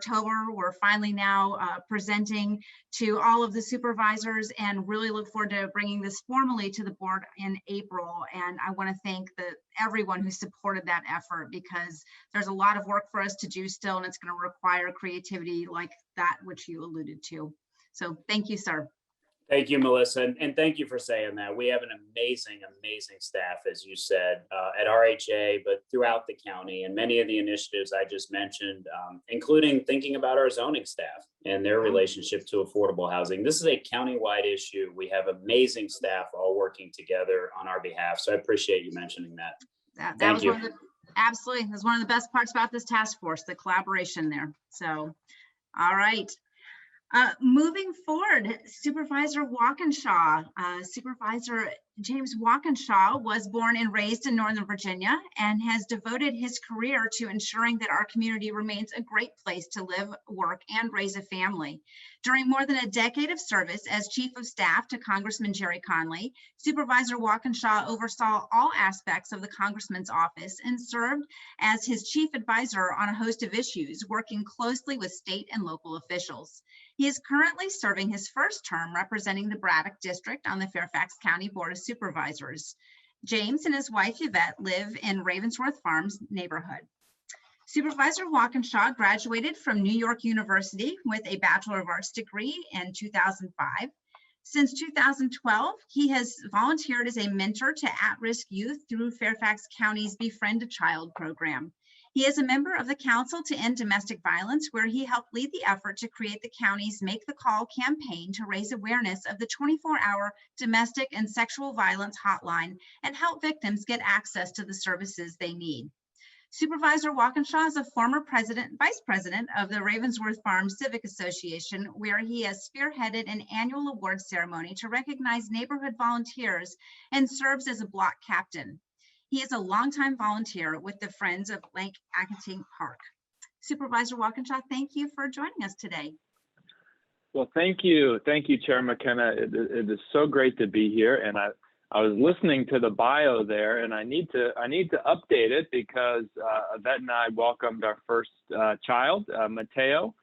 We're finally now presenting to all of the supervisors and really look forward to bringing this formally to the board in April. And I want to thank everyone who supported that effort, because there's a lot of work for us to do still, and it's going to require creativity like that which you alluded to. So thank you, sir. Thank you, Melissa, and thank you for saying that. We have an amazing, amazing staff, as you said, at RHA, but throughout the county, and many of the initiatives I just mentioned, including thinking about our zoning staff and their relationship to affordable housing. This is a countywide issue. We have amazing staff all working together on our behalf, so I appreciate you mentioning that. That was one of the, absolutely, that's one of the best parts about this task force, the collaboration there. So, all right. Moving forward, Supervisor Walkinshaw. Supervisor, James Walkinshaw was born and raised in Northern Virginia and has devoted his career to ensuring that our community remains a great place to live, work, and raise a family. During more than a decade of service as Chief of Staff to Congressman Jerry Conley, Supervisor Walkinshaw oversaw all aspects of the Congressman's office and served as his chief advisor on a host of issues, working closely with state and local officials. He is currently serving his first term representing the Braddock District on the Fairfax County Board of Supervisors. James and his wife Yvette live in Ravensworth Farms neighborhood. Supervisor Walkinshaw graduated from New York University with a Bachelor of Arts degree in 2005. Since 2012, he has volunteered as a mentor to at-risk youth through Fairfax County's Befriend a Child program. He is a member of the Council to End Domestic Violence, where he helped lead the effort to create the county's Make the Call campaign to raise awareness of the 24-hour domestic and sexual violence hotline and help victims get access to the services they need. Supervisor Walkinshaw is a former vice president of the Ravensworth Farms Civic Association, where he has spearheaded an annual award ceremony to recognize neighborhood volunteers and serves as a block captain. He is a longtime volunteer with the Friends of Lake Accotink Park. Supervisor Walkinshaw, thank you for joining us today. Well, thank you, Chair Mckenna. It is so great to be here, and I was listening to the bio there, and I need to update it because Yvette and I welcomed our first child, Mateo.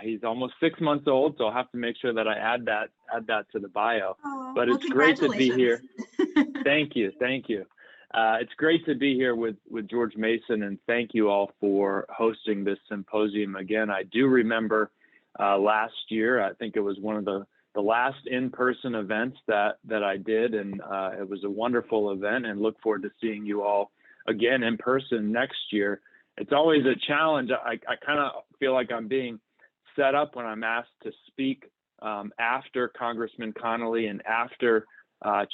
He's almost 6 months old, so I'll have to make sure that I add that to the bio. Oh, but well, it's great to be here. congratulations. Thank you. It's great to be here with George Mason, and thank you all for hosting this symposium again. I do remember last year, I think it was one of the last in-person events that I did, and it was a wonderful event, and look forward to seeing you all again in person next year. It's always a challenge. I kind of feel like I'm being set up when I'm asked to speak after Congressman Conley and after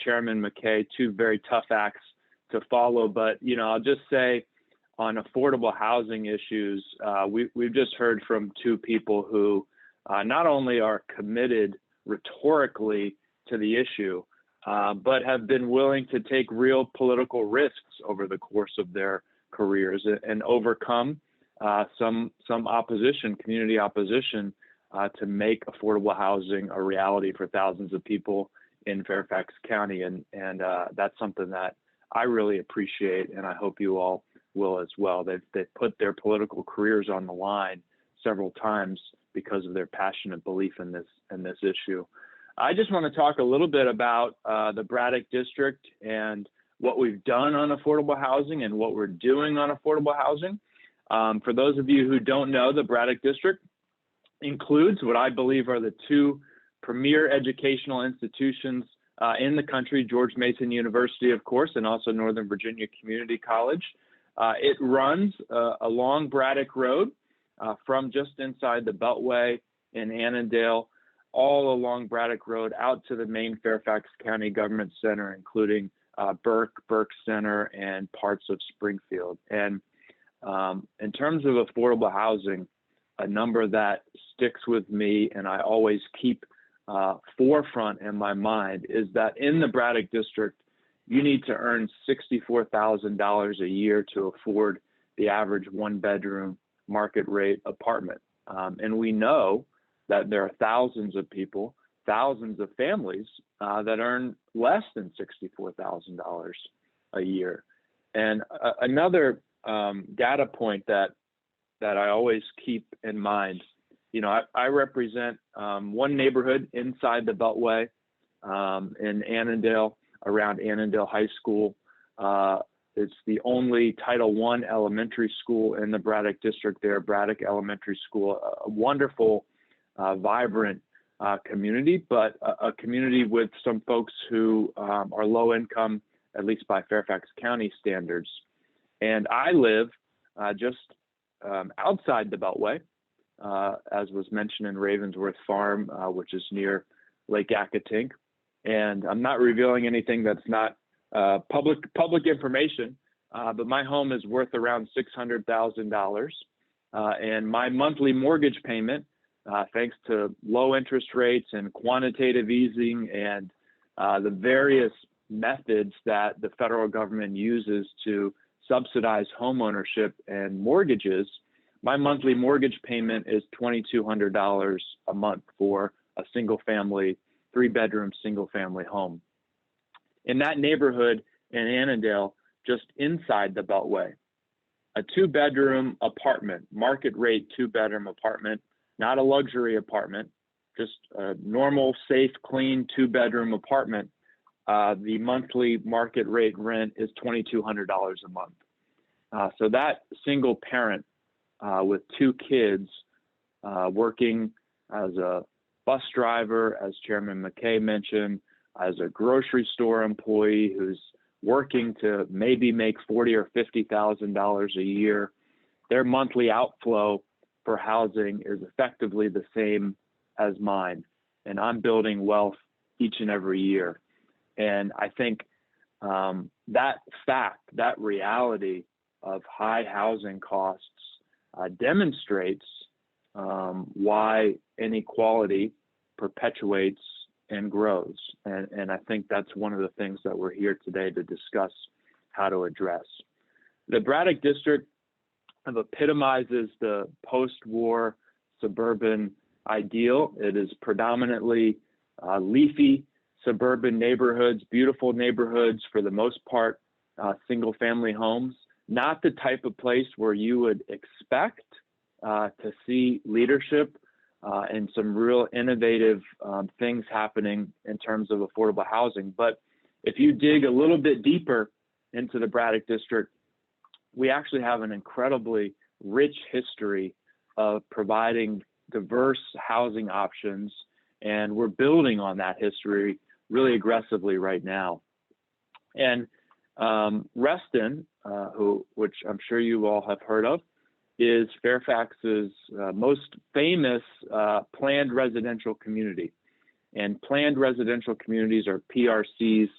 Chairman Mckay, two very tough acts to follow. But, I'll just say on affordable housing issues, we've just heard from two people who not only are committed rhetorically to the issue, but have been willing to take real political risks over the course of their careers and overcome some opposition, community opposition, to make affordable housing a reality for thousands of people in Fairfax County. And that's something that I really appreciate, and I hope you all will as well. They've put their political careers on the line several times because of their passionate belief in this issue. I just want to talk a little bit about the Braddock District and what we've done on affordable housing and what we're doing on affordable housing. For those of you who don't know, the Braddock District includes what I believe are the two premier educational institutions in the country, George Mason University, of course, and also Northern Virginia Community College. It runs along Braddock Road from just inside the Beltway in Annandale, all along Braddock Road out to the main Fairfax County Government Center, including Burke Center and parts of Springfield. And in terms of affordable housing, a number that sticks with me and I always keep forefront in my mind is that in the Braddock District, you need to earn $64,000 a year to afford the average one-bedroom market rate apartment. And we know that there are thousands of people, thousands of families that earn less than $64,000 a year. And another data point that I always keep in mind, I represent one neighborhood inside the Beltway in Annandale, around Annandale High School. It's the only Title I elementary school in the Braddock District there, Braddock Elementary School, a wonderful, vibrant community, but a community with some folks who are low income, at least by Fairfax County standards. And I live just outside the Beltway, as was mentioned in Ravensworth Farm, which is near Lake Accotink. And I'm not revealing anything that's not public information, but my home is worth around $600,000. And my monthly mortgage payment, thanks to low interest rates and quantitative easing and the various methods that the federal government uses to subsidize homeownership and mortgages, my monthly mortgage payment is $2,200 a month for a single family, 3-bedroom single family home. In that neighborhood in Annandale, just inside the Beltway, a 2-bedroom apartment, market rate 2-bedroom apartment, not a luxury apartment, just a normal, safe, clean 2-bedroom apartment, the monthly market rate rent is $2,200 a month. So that single parent with 2 kids working as a bus driver, as Chairman Mckay mentioned, as a grocery store employee who's working to maybe make $40,000 or $50,000 a year, their monthly outflow for housing is effectively the same as mine. And I'm building wealth each and every year. And I think that fact, that reality of high housing costs demonstrates why inequality perpetuates and grows. And I think that's one of the things that we're here today to discuss how to address. The Braddock District epitomizes the post-war suburban ideal. It is predominantly leafy suburban neighborhoods, beautiful neighborhoods, for the most part, single family homes, not the type of place where you would expect to see leadership and some real innovative things happening in terms of affordable housing. But if you dig a little bit deeper into the Braddock District, we actually have an incredibly rich history of providing diverse housing options, and we're building on that history really aggressively right now. And Reston, which I'm sure you all have heard of, is Fairfax's most famous planned residential community. And planned residential communities, or PRCs,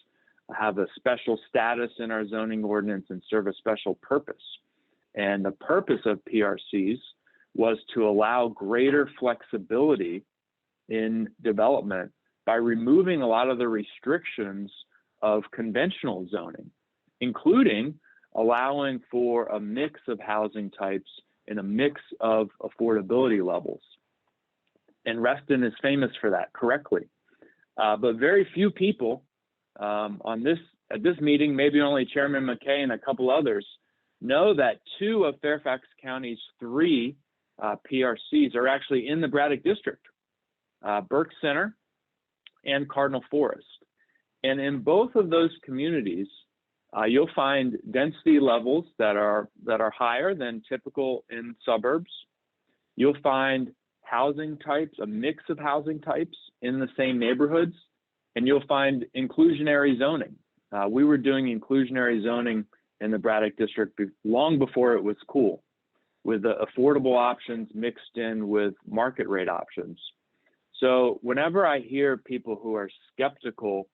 have a special status in our zoning ordinance and serve a special purpose. And the purpose of PRCs was to allow greater flexibility in development by removing a lot of the restrictions of conventional zoning, including allowing for a mix of housing types and a mix of affordability levels. And Reston is famous for that, correctly. But very few people at this meeting, maybe only Chairman Mckay and a couple others, know that 2 of Fairfax County's 3 PRCs are actually in the Braddock District, Burke Center and Cardinal Forest. And in both of those communities, you'll find density levels that are higher than typical in suburbs. You'll find housing types, a mix of housing types in the same neighborhoods, and you'll find inclusionary zoning. We were doing inclusionary zoning in the Braddock District long before it was cool, with the affordable options mixed in with market rate options. So whenever I hear people who are skeptical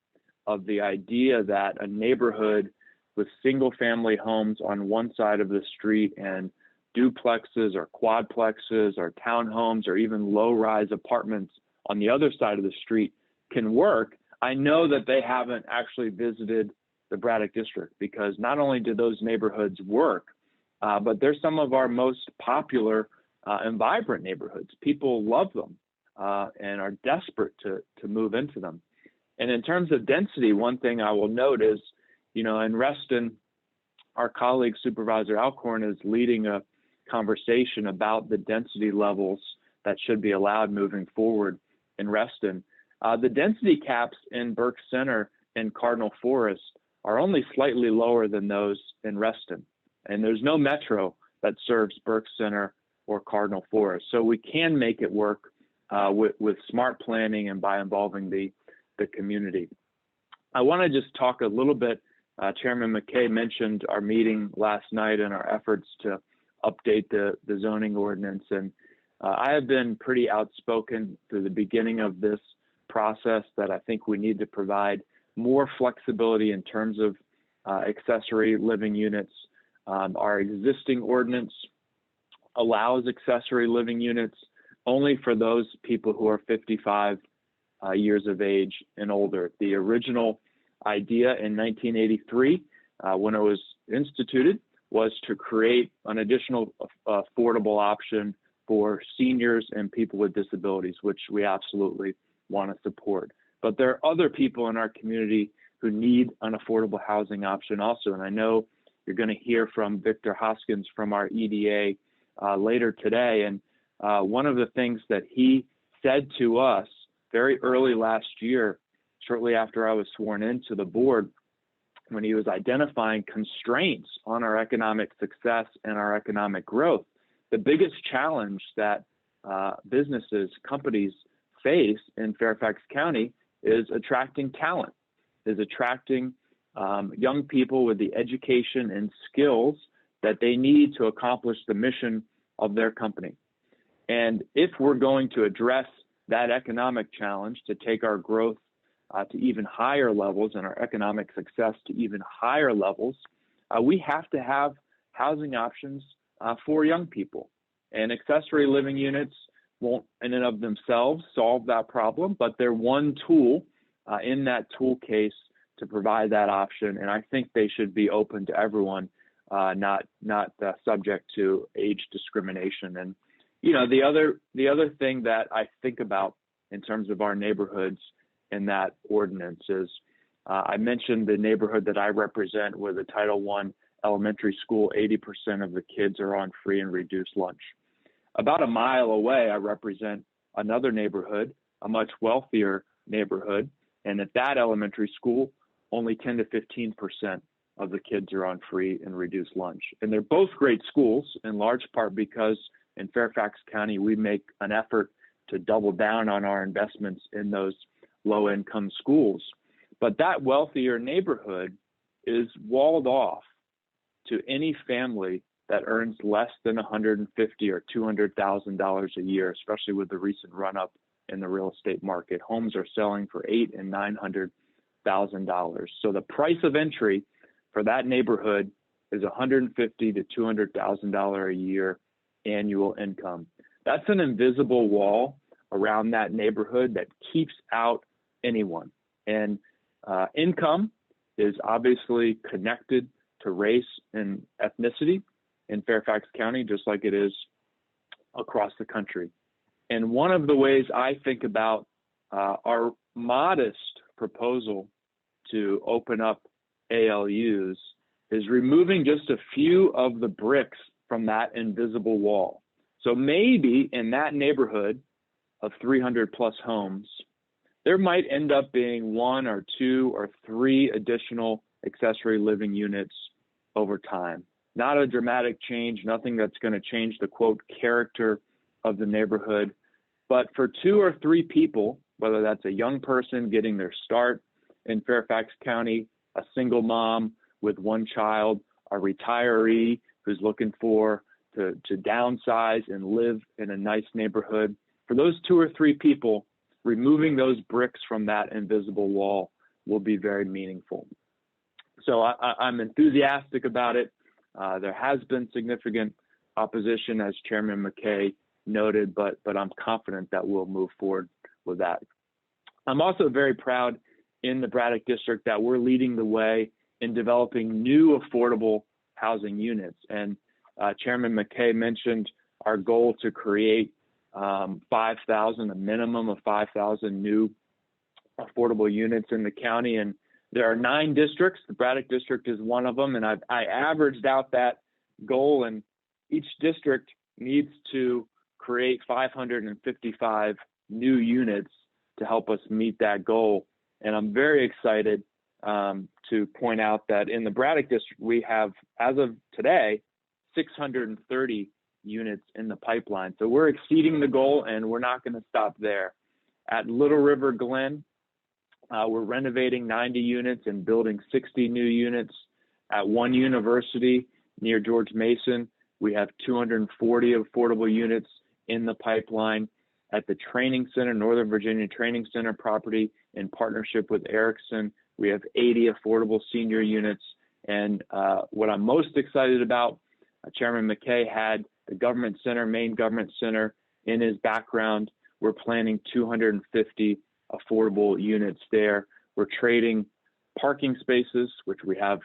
of the idea that a neighborhood with single family homes on one side of the street and duplexes or quadplexes or townhomes or even low-rise apartments on the other side of the street can work, I know that they haven't actually visited the Braddock District, because not only do those neighborhoods work, but they're some of our most popular and vibrant neighborhoods. People love them and are desperate to move into them. And in terms of density, one thing I will note is, in Reston, our colleague Supervisor Alcorn is leading a conversation about the density levels that should be allowed moving forward in Reston. The density caps in Burke Center and Cardinal Forest are only slightly lower than those in Reston. And there's no metro that serves Burke Center or Cardinal Forest. So we can make it work with smart planning and by involving the community. I want to just talk a little bit. Chairman Mckay mentioned our meeting last night and our efforts to update the zoning ordinance. And I have been pretty outspoken through the beginning of this process that I think we need to provide more flexibility in terms of accessory living units. Our existing ordinance allows accessory living units only for those people who are 55 years of age and older. The original idea in 1983 when it was instituted was to create an additional affordable option for seniors and people with disabilities, which we absolutely want to support. But there are other people in our community who need an affordable housing option also. And I know you're going to hear from Victor Hoskins from our EDA later today. And one of the things that he said to us very early last year, shortly after I was sworn into the board, when he was identifying constraints on our economic success and our economic growth, the biggest challenge that businesses, companies face in Fairfax County is attracting talent, is attracting young people with the education and skills that they need to accomplish the mission of their company. And if we're going to address that economic challenge to take our growth to even higher levels and our economic success to even higher levels, we have to have housing options for young people. And accessory living units won't in and of themselves solve that problem, but they're one tool in that tool case to provide that option. And I think they should be open to everyone, not subject to age discrimination. And the other thing that I think about in terms of our neighborhoods in that ordinance is I mentioned the neighborhood that I represent with a Title I elementary school. 80% of the kids are on free and reduced lunch. About a mile away, I represent another neighborhood, a much wealthier neighborhood, and at that elementary school, only 10 to 15% of the kids are on free and reduced lunch. And they're both great schools, in large part because in Fairfax County, we make an effort to double down on our investments in those low-income schools. But that wealthier neighborhood is walled off to any family that earns less than $150,000 or $200,000 a year, especially with the recent run-up in the real estate market. Homes are selling for $800,000 and $900,000. So the price of entry for that neighborhood is $150,000 to $200,000 a year annual income. That's an invisible wall around that neighborhood that keeps out anyone. And income is obviously connected to race and ethnicity in Fairfax County, just like it is across the country. And one of the ways I think about our modest proposal to open up ALUs is removing just a few of the bricks from that invisible wall. So maybe in that neighborhood of 300 plus homes, there might end up being 1 or 2 or 3 additional accessory living units over time. Not a dramatic change, nothing that's going to change the quote character of the neighborhood. But for 2 or 3 people, whether that's a young person getting their start in Fairfax County, a single mom with 1 child, a retiree who's looking to downsize and live in a nice neighborhood, for those 2 or 3 people, removing those bricks from that invisible wall will be very meaningful. So I'm enthusiastic about it. There has been significant opposition, as Chairman Mckay noted, but I'm confident that we'll move forward with that. I'm also very proud in the Braddock District that we're leading the way in developing new affordable housing units. And Chairman Mckay mentioned our goal to create 5,000, a minimum of 5,000 new affordable units in the county. And there are 9 districts. The Braddock District is one of them. And I averaged out that goal, and each district needs to create 555 new units to help us meet that goal. And I'm very excited to point out that in the Braddock District, we have, as of today, 630 units in the pipeline. So we're exceeding the goal, and we're not going to stop there. At Little River Glen, we're renovating 90 units and building 60 new units. At one university near George Mason, we have 240 affordable units in the pipeline. At the Training Center, Northern Virginia Training Center property, in partnership with Erickson, we have 80 affordable senior units. And what I'm most excited about, Chairman Mckay had the government center, Maine Government Center, in his background. We're planning 250 affordable units there. We're trading parking spaces, which we have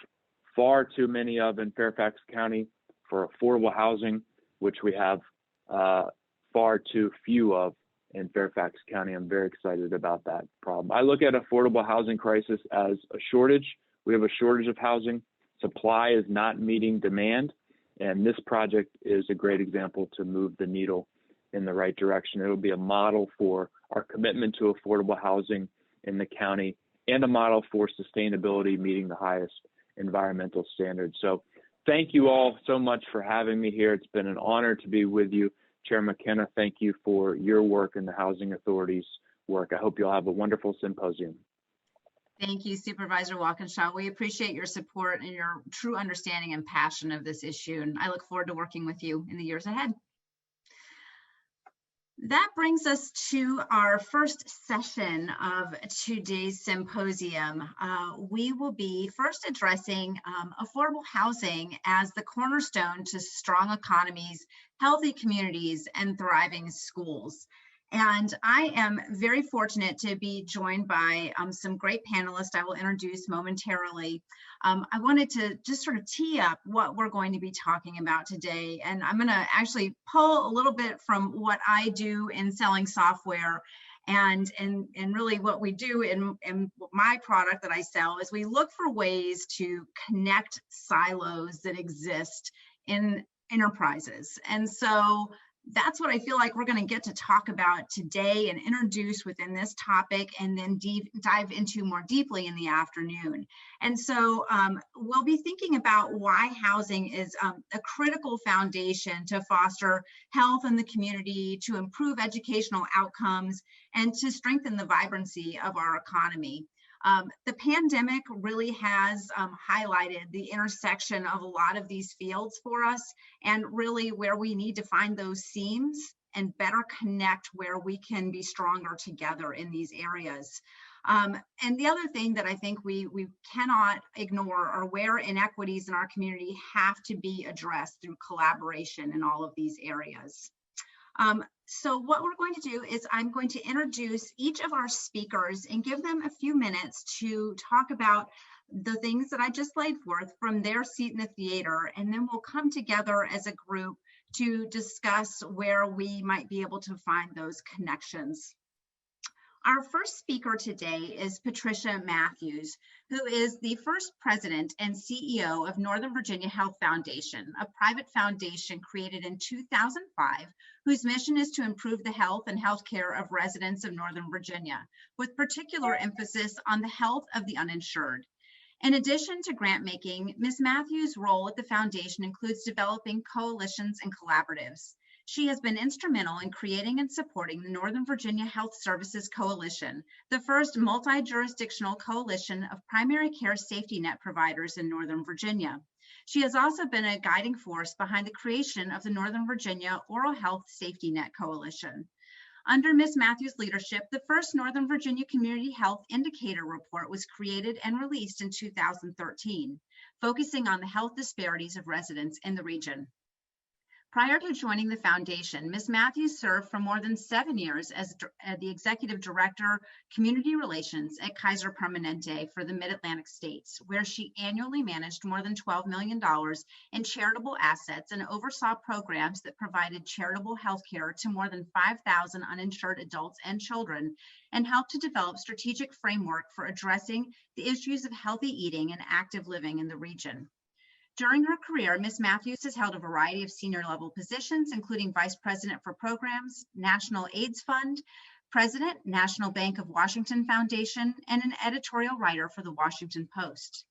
far too many of in Fairfax County, for affordable housing, which we have far too few of in Fairfax County. I'm very excited about that problem. I look at affordable housing crisis as a shortage. We have a shortage of housing. Supply is not meeting demand, and this project is a great example to move the needle in the right direction. It will be a model for our commitment to affordable housing in the county and a model for sustainability, meeting the highest environmental standards. So thank you all so much for having me here. It's been an honor to be with you. Chair Mckenna, thank you for your work and the Housing Authority's work. I hope you'll have a wonderful symposium. Thank you, Supervisor Walkinshaw. We appreciate your support and your true understanding and passion of this issue, and I look forward to working with you in the years ahead. That brings us to our first session of today's symposium. We will be first addressing affordable housing as the cornerstone to strong economies, healthy communities, and thriving schools. And I am very fortunate to be joined by some great panelists I will introduce momentarily. I wanted to just sort of tee up what we're going to be talking about today. And I'm going to actually pull a little bit from what I do in selling software. And really what we do in my product that I sell is we look for ways to connect silos that exist in enterprises. And so that's what I feel like we're going to get to talk about today and introduce within this topic, and then dive into more deeply in the afternoon. And so we'll be thinking about why housing is a critical foundation to foster health in the community, to improve educational outcomes, and to strengthen the vibrancy of our economy. The pandemic really has highlighted the intersection of a lot of these fields for us, and really where we need to find those seams and better connect where we can be stronger together in these areas. And the other thing that I think we cannot ignore are where inequities in our community have to be addressed through collaboration in all of these areas. So what we're going to do is I'm going to introduce each of our speakers and give them a few minutes to talk about the things that I just laid forth from their seat in the theater, and then we'll come together as a group to discuss where we might be able to find those connections. Our first speaker today is Patricia Matthews, who is the first president and CEO of Northern Virginia Health Foundation, a private foundation created in 2005, whose mission is to improve the health and healthcare of residents of Northern Virginia, with particular emphasis on the health of the uninsured. In addition to grant making, Ms. Matthews' role at the foundation includes developing coalitions and collaboratives. She has been instrumental in creating and supporting the Northern Virginia Health Services Coalition, the first multi-jurisdictional coalition of primary care safety net providers in Northern Virginia. She has also been a guiding force behind the creation of the Northern Virginia Oral Health Safety Net Coalition. Under Ms. Matthews' leadership, the first Northern Virginia Community Health Indicator Report was created and released in 2013, focusing on the health disparities of residents in the region. Prior to joining the foundation, Ms. Matthews served for more than 7 years as the Executive Director, Community Relations at Kaiser Permanente for the Mid-Atlantic states, where she annually managed more than $12 million in charitable assets and oversaw programs that provided charitable health care to more than 5,000 uninsured adults and children, and helped to develop strategic framework for addressing the issues of healthy eating and active living in the region. During her career, Ms. Matthews has held a variety of senior level positions, including Vice President for Programs, National AIDS Fund, President, National Bank of Washington Foundation, and an editorial writer for the Washington Post.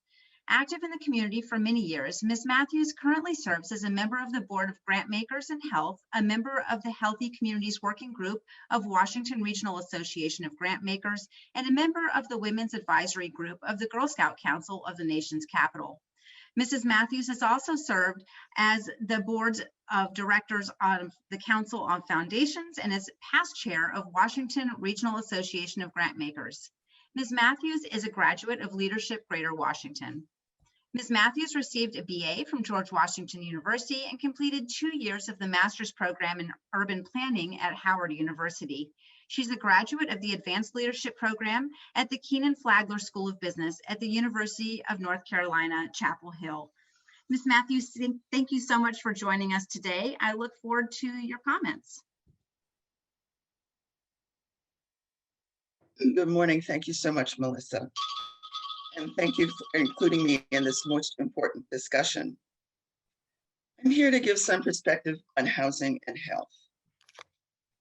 Active in the community for many years, Ms. Matthews currently serves as a member of the Board of Grantmakers in Health, a member of the Healthy Communities Working Group of Washington Regional Association of Grantmakers, and a member of the Women's Advisory Group of the Girl Scout Council of the nation's capital. Mrs. Matthews has also served as the board of directors of the Council on Foundations and is past chair of Washington Regional Association of Grantmakers. Ms. Matthews is a graduate of Leadership Greater Washington. Ms. Matthews received a BA from George Washington University and completed 2 years of the master's program in urban planning at Howard University. She's a graduate of the Advanced Leadership Program at the Keenan Flagler School of Business at the University of North Carolina, Chapel Hill. Ms. Matthews, thank you so much for joining us today. I look forward to your comments. Good morning. Thank you so much, Melissa. And thank you for including me in this most important discussion. I'm here to give some perspective on housing and health.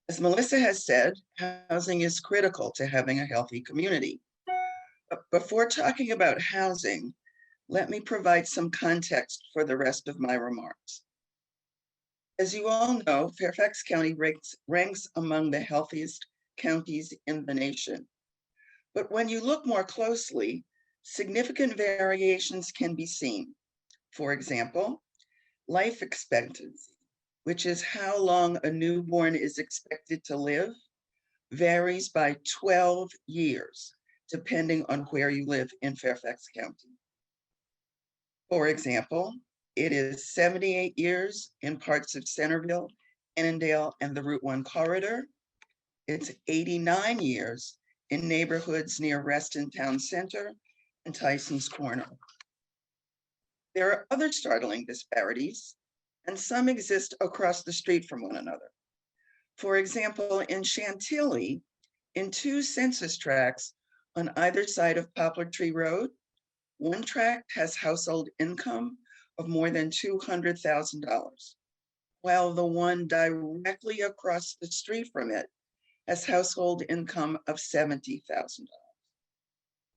As Melissa has said, housing is critical to having a healthy community. But before talking about housing, let me provide some context for the rest of my remarks. As you all know, Fairfax County ranks among the healthiest counties in the nation. But when you look more closely, significant variations can be seen. For example, life expectancy, which is how long a newborn is expected to live, varies by 12 years, depending on where you live in Fairfax County. For example, it is 78 years in parts of Centerville, Annandale, and the Route 1 corridor. It's 89 years in neighborhoods near Reston Town Center and Tyson's Corner. There are other startling disparities, and some exist across the street from one another. For example, in Chantilly, in 2 census tracts on either side of Poplar Tree Road, one tract has household income of more than $200,000, while the one directly across the street from it has household income of $70,000.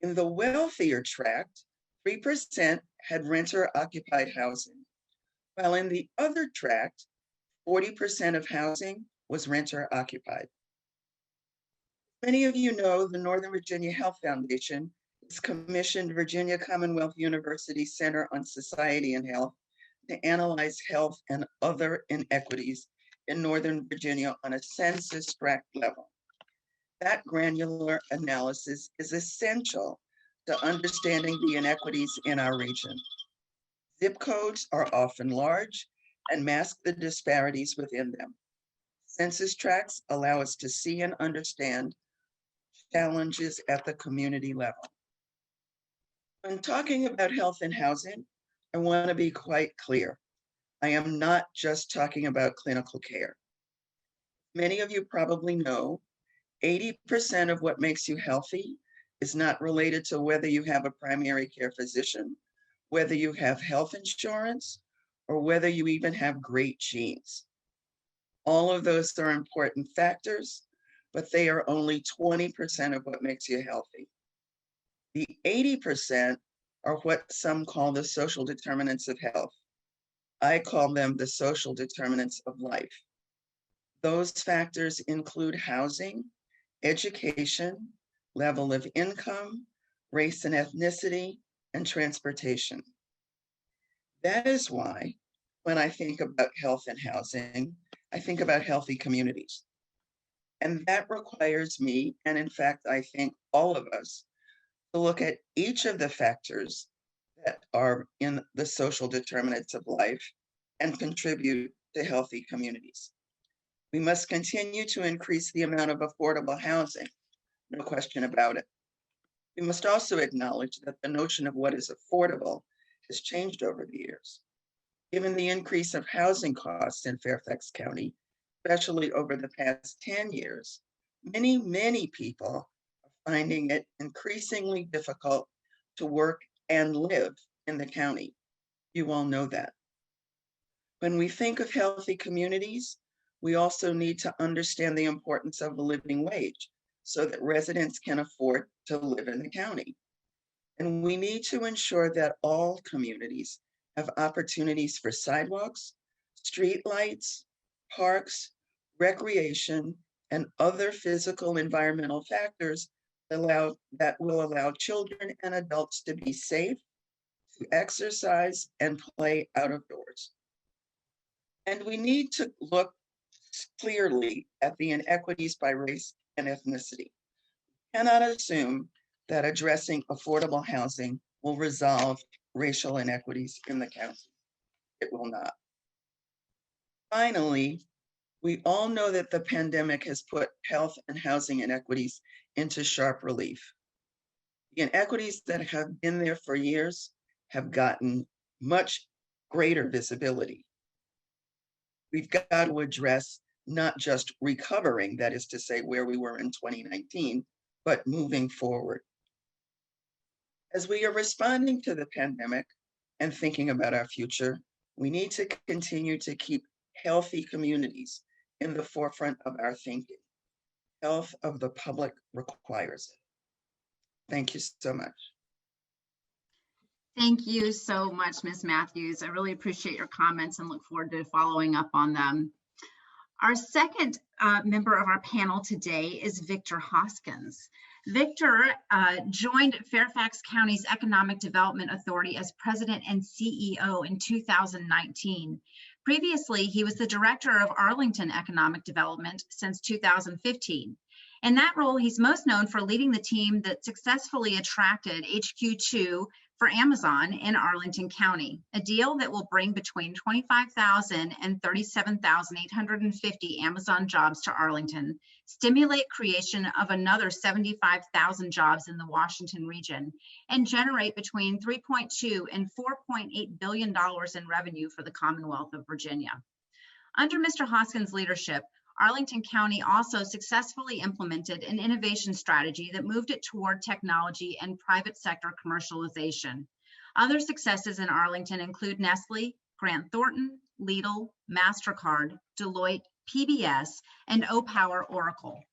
In the wealthier tract, 3% had renter-occupied housing, while in the other tract, 40% of housing was renter-occupied. Many of you know the Northern Virginia Health Foundation has commissioned Virginia Commonwealth University Center on Society and Health to analyze health and other inequities in Northern Virginia on a census tract level. That granular analysis is essential to understanding the inequities in our region. Zip codes are often large and mask the disparities within them. Census tracts allow us to see and understand challenges at the community level. When talking about health and housing, I want to be quite clear. I am not just talking about clinical care. Many of you probably know 80% of what makes you healthy is not related to whether you have a primary care physician, whether you have health insurance, or whether you even have great genes. All of those are important factors, but they are only 20% of what makes you healthy. The 80% are what some call the social determinants of health. I call them the social determinants of life. Those factors include housing, education, level of income, race and ethnicity, and transportation. That is why, when I think about health and housing, I think about healthy communities. And that requires me, and in fact, I think all of us, to look at each of the factors that are in the social determinants of life and contribute to healthy communities. We must continue to increase the amount of affordable housing, no question about it. We must also acknowledge that the notion of what is affordable has changed over the years. Given the increase of housing costs in Fairfax County, especially over the past 10 years, many people are finding it increasingly difficult to work and live in the county. You all know that. When we think of healthy communities, we also need to understand the importance of a living wage so that residents can afford to live in the county. And we need to ensure that all communities have opportunities for sidewalks, street lights, parks, recreation, and other physical environmental factors that will allow children and adults to be safe, to exercise and play out of doors. And we need to look clearly at the inequities by race and ethnicity. We cannot assume that addressing affordable housing will resolve racial inequities in the county. It will not. Finally, we all know that the pandemic has put health and housing inequities into sharp relief. The inequities that have been there for years have gotten much greater visibility. We've got to address not just recovering, that is to say, where we were in 2019, but moving forward. As we are responding to the pandemic and thinking about our future, we need to continue to keep healthy communities in the forefront of our thinking. Health of the public requires it. Thank you so much. Thank you so much, Ms. Matthews. I really appreciate your comments and look forward to following up on them. Our second member of our panel today is Victor Hoskins. Victor joined Fairfax County's Economic Development Authority as president and CEO in 2019. Previously, he was the director of Arlington Economic Development since 2015. In that role, he's most known for leading the team that successfully attracted HQ2 for Amazon in Arlington County, a deal that will bring between 25,000 and 37,850 Amazon jobs to Arlington, stimulate creation of another 75,000 jobs in the Washington region, and generate between $3.2 and $4.8 billion in revenue for the Commonwealth of Virginia. Under Mr. Hoskins' leadership, Arlington County also successfully implemented an innovation strategy that moved it toward technology and private sector commercialization. Other successes in Arlington include Nestle, Grant Thornton, Lidl, MasterCard, Deloitte, PBS, and O-Power Oracle.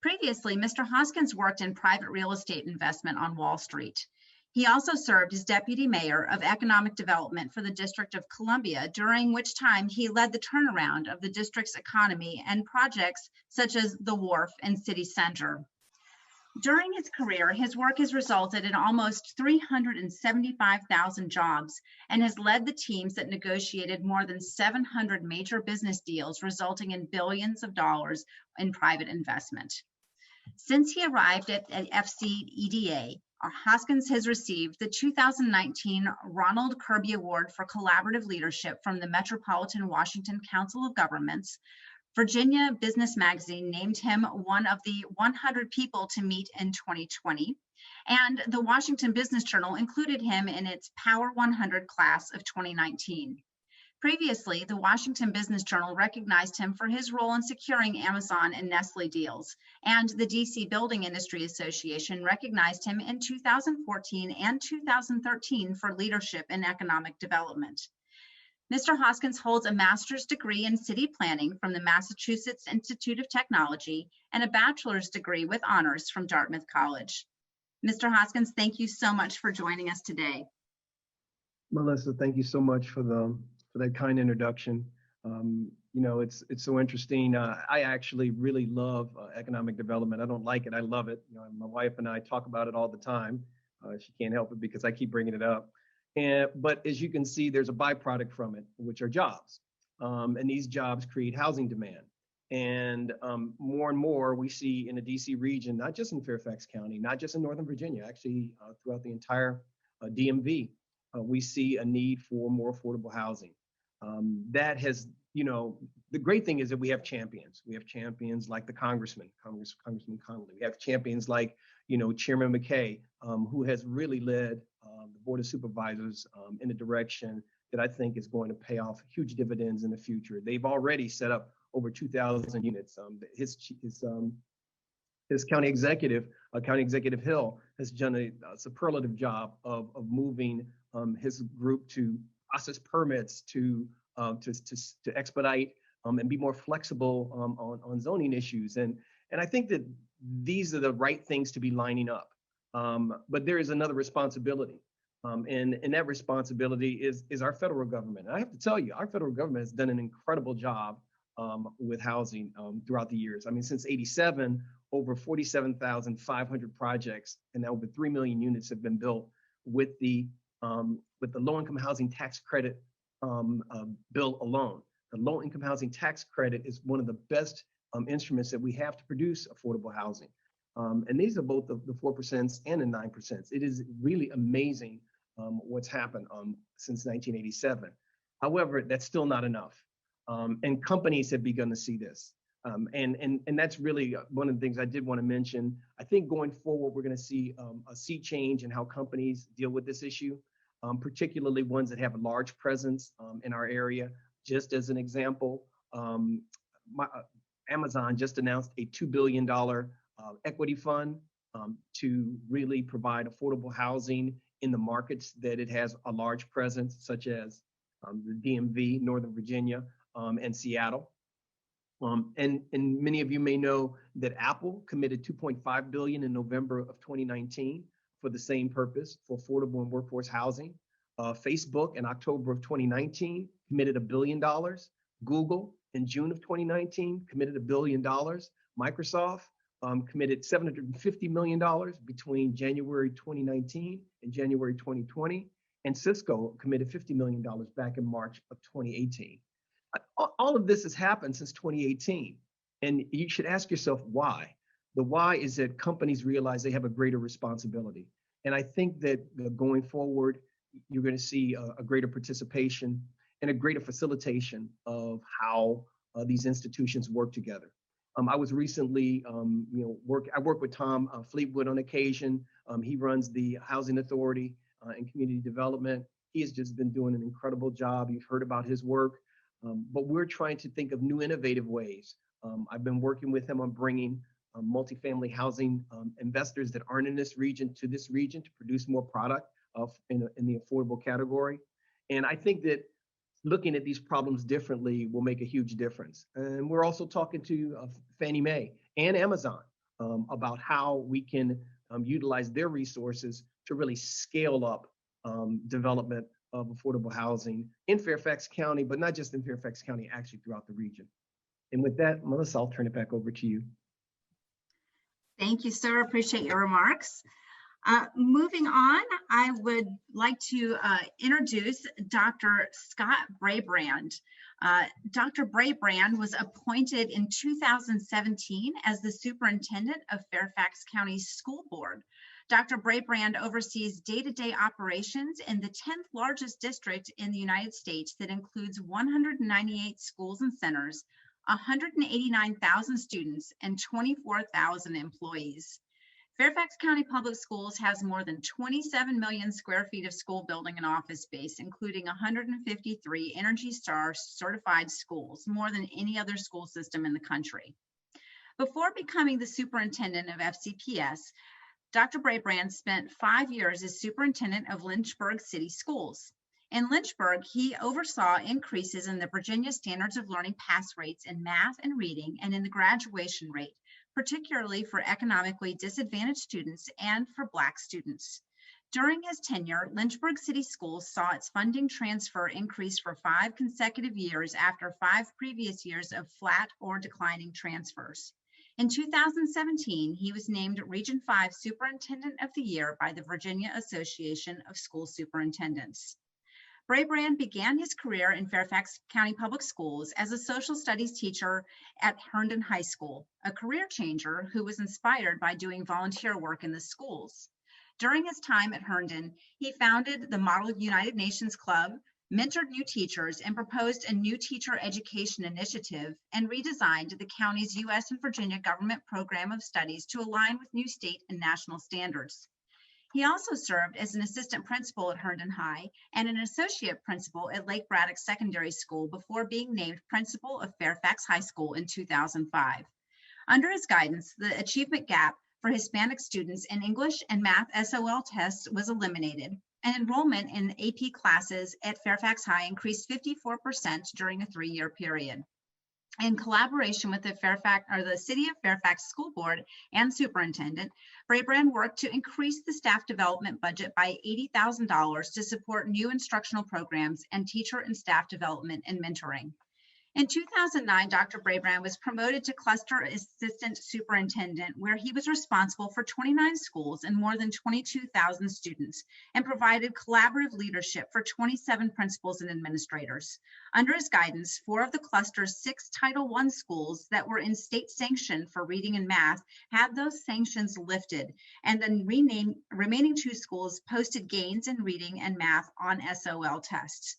Previously, Mr. Hoskins worked in private real estate investment on Wall Street. He also served as deputy mayor of economic development for the District of Columbia, during which time he led the turnaround of the district's economy and projects such as the Wharf and City Center. During his career, his work has resulted in almost 375,000 jobs and has led the teams that negotiated more than 700 major business deals, resulting in billions of dollars in private investment. Since he arrived at FCEDA, Hoskins has received the 2019 Ronald Kirby Award for Collaborative Leadership from the Metropolitan Washington Council of Governments. Virginia Business Magazine named him one of the 100 people to meet in 2020, and the Washington Business Journal included him in its Power 100 class of 2019. Previously, the Washington Business Journal recognized him for his role in securing Amazon and Nestle deals, and the DC Building Industry Association recognized him in 2014 and 2013 for leadership in economic development. Mr. Hoskins holds a master's degree in city planning from the Massachusetts Institute of Technology and a bachelor's degree with honors from Dartmouth College. Mr. Hoskins, thank you so much for joining us today. Melissa, thank you so much for that kind introduction. You know, it's so interesting. I actually really love economic development. I don't like it, I love it. You know, my wife and I talk about it all the time. She can't help it because I keep bringing it up. But as you can see, there's a byproduct from it, which are jobs. And these jobs create housing demand. And more and more we see in the DC region, not just in Fairfax County, not just in Northern Virginia, actually throughout the entire DMV, we see a need for more affordable housing. That has, you know, the great thing is that we have champions. We have champions like the Congressman Conley. We have champions like, you know, Chairman Mckay, who has really led the Board of Supervisors in a direction that I think is going to pay off huge dividends in the future. They've already set up over 2,000 units. His county executive, County Executive Hill, has done a superlative job of moving his group to process permits, to expedite and be more flexible on zoning issues. And I think that these are the right things to be lining up. But there is another responsibility. And that responsibility is our federal government. And I have to tell you, our federal government has done an incredible job with housing throughout the years. I mean, since '87, over 47,500 projects and over 3 million units have been built with the low-income housing tax credit bill alone. The low-income housing tax credit is one of the best instruments that we have to produce affordable housing. And these are both the 4% and the 9%. It is really amazing what's happened since 1987. However, that's still not enough. And companies have begun to see this. And that's really one of the things I did want to mention. I think going forward, we're going to see a sea change in how companies deal with this issue, particularly ones that have a large presence in our area. Just as an example, Amazon just announced a $2 billion equity fund to really provide affordable housing in the markets that it has a large presence, such as the DMV, Northern Virginia, and Seattle. And many of you may know that Apple committed $2.5 billion in November of 2019 for the same purpose, for affordable and workforce housing. Facebook in October of 2019 committed $1 billion. Google in June of 2019 committed $1 billion. Microsoft committed $750 million between January 2019 and January 2020. And Cisco committed $50 million back in March of 2018. All of this has happened since 2018. And you should ask yourself why. The why is that companies realize they have a greater responsibility. And I think that going forward, you're going to see a greater participation and a greater facilitation of how these institutions work together. I was recently, I work with Tom Fleetwood on occasion. He runs the Housing Authority and Community Development. He has just been doing an incredible job. You've heard about his work, but we're trying to think of new innovative ways. I've been working with him on bringing multifamily housing investors that aren't in this region to this region to produce more product in the affordable category. And I think that looking at these problems differently will make a huge difference. And we're also talking to Fannie Mae and Amazon about how we can utilize their resources to really scale up development of affordable housing in Fairfax County, but not just in Fairfax County, actually throughout the region. And with that, Melissa, I'll turn it back over to you. Thank you, sir. Appreciate your remarks. Moving on, I would like to introduce Dr. Scott Braybrand. Dr. Braybrand was appointed in 2017 as the Superintendent of Fairfax County School Board. Dr. Braybrand oversees day-to-day operations in the 10th largest district in the United States that includes 198 schools and centers, 189,000 students, and 24,000 employees. Fairfax County Public Schools has more than 27 million square feet of school building and office space, including 153 Energy Star certified schools, more than any other school system in the country. Before becoming the superintendent of FCPS, Dr. Braybrand spent 5 years as superintendent of Lynchburg City Schools. In Lynchburg, he oversaw increases in the Virginia Standards of Learning pass rates in math and reading and in the graduation rate, particularly for economically disadvantaged students and for Black students. During his tenure, Lynchburg City Schools saw its funding transfer increase for 5 consecutive years after 5 previous years of flat or declining transfers. In 2017, he was named Region 5 Superintendent of the Year by the Virginia Association of School Superintendents. Braybrand began his career in Fairfax County Public Schools as a social studies teacher at Herndon High School, a career changer who was inspired by doing volunteer work in the schools. During his time at Herndon, he founded the Model United Nations Club, mentored new teachers, and proposed a new teacher education initiative and redesigned the county's U.S. and Virginia government program of studies to align with new state and national standards. He also served as an assistant principal at Herndon High and an associate principal at Lake Braddock Secondary School before being named principal of Fairfax High School in 2005. Under his guidance, the achievement gap for Hispanic students in English and math SOL tests was eliminated, and enrollment in AP classes at Fairfax High increased 54% during a 3-year period. In collaboration with the City of Fairfax School Board and Superintendent, Braybrand worked to increase the staff development budget by $80,000 to support new instructional programs and teacher and staff development and mentoring. In 2009, Dr. Braybrand was promoted to Cluster Assistant Superintendent, where he was responsible for 29 schools and more than 22,000 students, and provided collaborative leadership for 27 principals and administrators. Under his guidance, 4 of the cluster's 6 Title I schools that were in state sanction for reading and math had those sanctions lifted, and the remaining 2 schools posted gains in reading and math on SOL tests.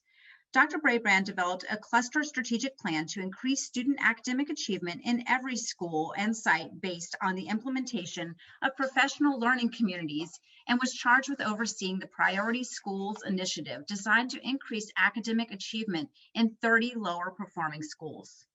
Dr. Braybrand developed a cluster strategic plan to increase student academic achievement in every school and site based on the implementation of professional learning communities, and was charged with overseeing the Priority Schools Initiative designed to increase academic achievement in 30 lower performing schools.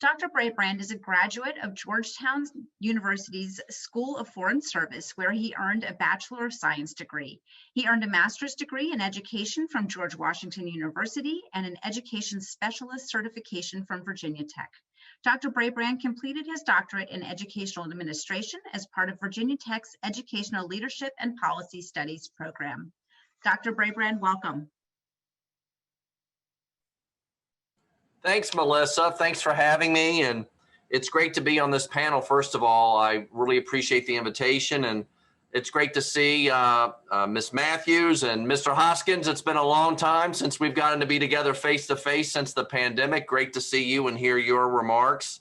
Dr. Braybrand is a graduate of Georgetown University's School of Foreign Service, where he earned a Bachelor of Science degree. He earned a master's degree in education from George Washington University and an education specialist certification from Virginia Tech. Dr. Braybrand completed his doctorate in educational administration as part of Virginia Tech's Educational Leadership and Policy Studies program. Dr. Braybrand, welcome. Thanks, Melissa. Thanks for having me. And it's great to be on this panel. First of all, I really appreciate the invitation. And it's great to see Ms. Matthews and Mr. Hoskins. It's been a long time since we've gotten to be together face to face since the pandemic. Great to see you and hear your remarks.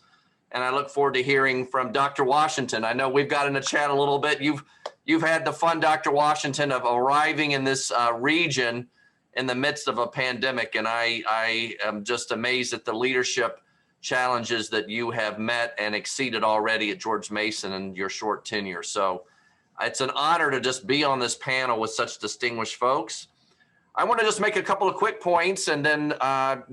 And I look forward to hearing from Dr. Washington. I know we've gotten to chat a little bit. You've had the fun, Dr. Washington, of arriving in this region in the midst of a pandemic. And I am just amazed at the leadership challenges that you have met and exceeded already at George Mason in your short tenure. So it's an honor to just be on this panel with such distinguished folks. I want to just make a couple of quick points and then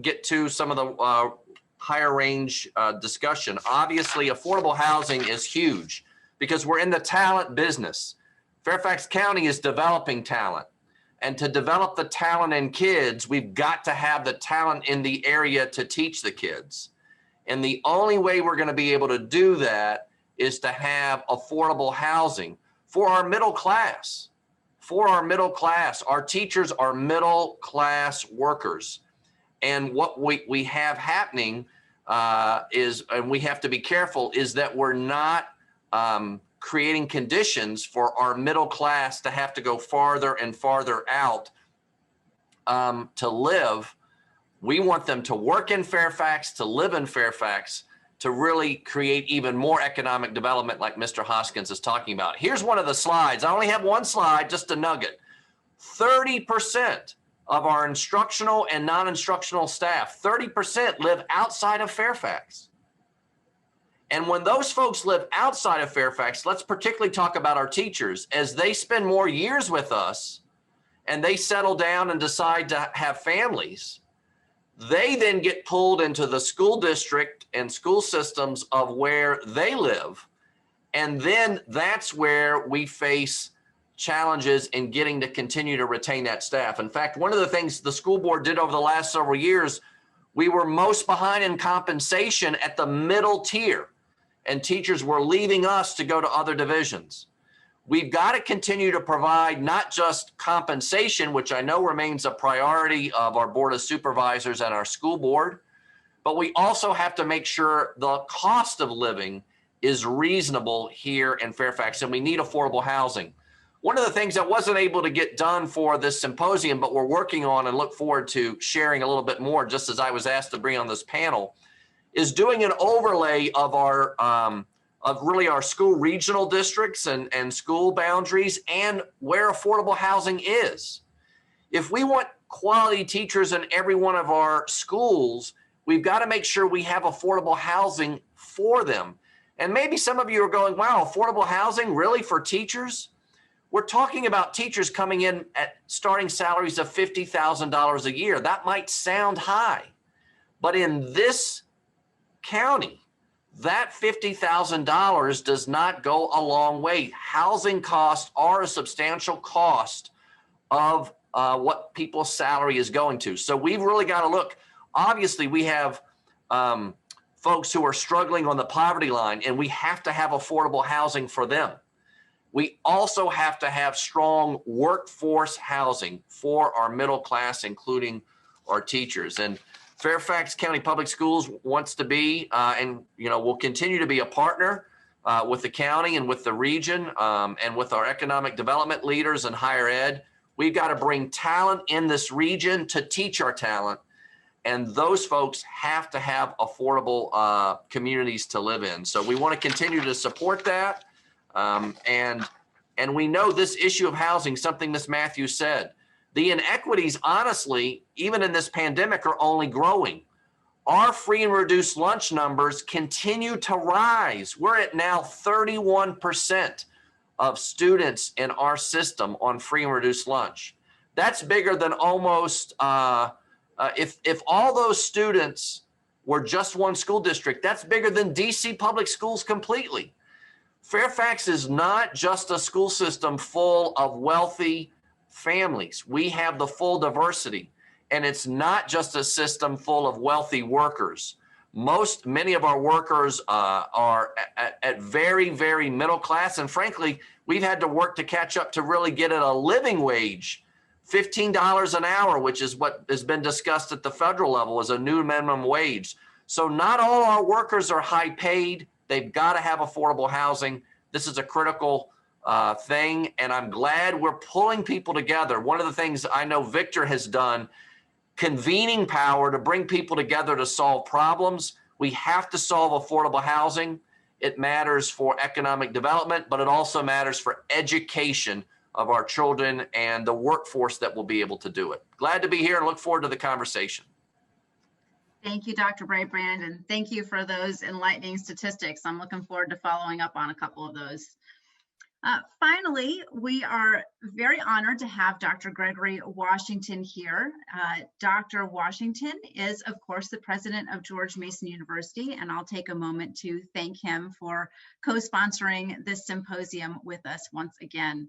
get to some of the higher range discussion. Obviously, affordable housing is huge because we're in the talent business. Fairfax County is developing talent. And to develop the talent in kids, we've got to have the talent in the area to teach the kids. And the only way we're going to be able to do that is to have affordable housing for our middle class. For our middle class, our teachers are middle class workers. And what we have happening is, and we have to be careful, is that we're not creating conditions for our middle class to have to go farther and farther out to live. We want them to work in Fairfax, to live in Fairfax, to really create even more economic development like Mr. Hoskins is talking about. Here's one of the slides. I only have one slide, just a nugget. 30% of our instructional and non-instructional staff, 30% live outside of Fairfax. And when those folks live outside of Fairfax, let's particularly talk about our teachers. As they spend more years with us and they settle down and decide to have families, they then get pulled into the school district and school systems of where they live. And then that's where we face challenges in getting to continue to retain that staff. In fact, one of the things the school board did over the last several years, we were most behind in compensation at the middle tier. And teachers were leaving us to go to other divisions. We've got to continue to provide not just compensation, which I know remains a priority of our Board of Supervisors and our school board, but we also have to make sure the cost of living is reasonable here in Fairfax, and we need affordable housing. One of the things that wasn't able to get done for this symposium, but we're working on and look forward to sharing a little bit more, just as I was asked to bring on this panel, is doing an overlay of our really our school regional districts and school boundaries and where affordable housing is. If we want quality teachers in every one of our schools, we've got to make sure we have affordable housing for them. And maybe some of you are going, wow, affordable housing really for teachers? We're talking about teachers coming in at starting salaries of $50,000 a year. That might sound high, but in this county, that $50,000 does not go a long way. Housing costs are a substantial cost of what people's salary is going to. So we've really got to look. Obviously, we have folks who are struggling on the poverty line, and we have to have affordable housing for them. We also have to have strong workforce housing for our middle class, including our teachers. And Fairfax County Public Schools wants to be, and will continue to be a partner with the county and with the region and with our economic development leaders and higher ed. We've got to bring talent in this region to teach our talent. And those folks have to have affordable communities to live in. So we want to continue to support that. And we know this issue of housing, something Ms. Matthews said, the inequities, honestly, even in this pandemic, are only growing. Our free and reduced lunch numbers continue to rise. We're at now 31% of students in our system on free and reduced lunch. That's bigger than almost, if all those students were just one school district, that's bigger than DC public schools completely. Fairfax is not just a school system full of wealthy families. We have the full diversity, and it's not just a system full of wealthy workers. Many of our workers are at very, very middle class, and frankly, we've had to work to catch up to really get at a living wage. $15 an hour, which is what has been discussed at the federal level as a new minimum wage. So not all our workers are high paid. They've got to have affordable housing. This is a critical thing, and I'm glad we're pulling people together. One of the things I know Victor has done, convening power to bring people together to solve problems. We have to solve affordable housing. It matters for economic development, but it also matters for education of our children and the workforce that will be able to do it. Glad to be here and look forward to the conversation. Thank you, Dr. Braybrand, and thank you for those enlightening statistics. I'm looking forward to following up on a couple of those. Finally, we are very honored to have Dr. Gregory Washington here. Dr. Washington is, of course, the president of George Mason University, and I'll take a moment to thank him for co-sponsoring this symposium with us once again.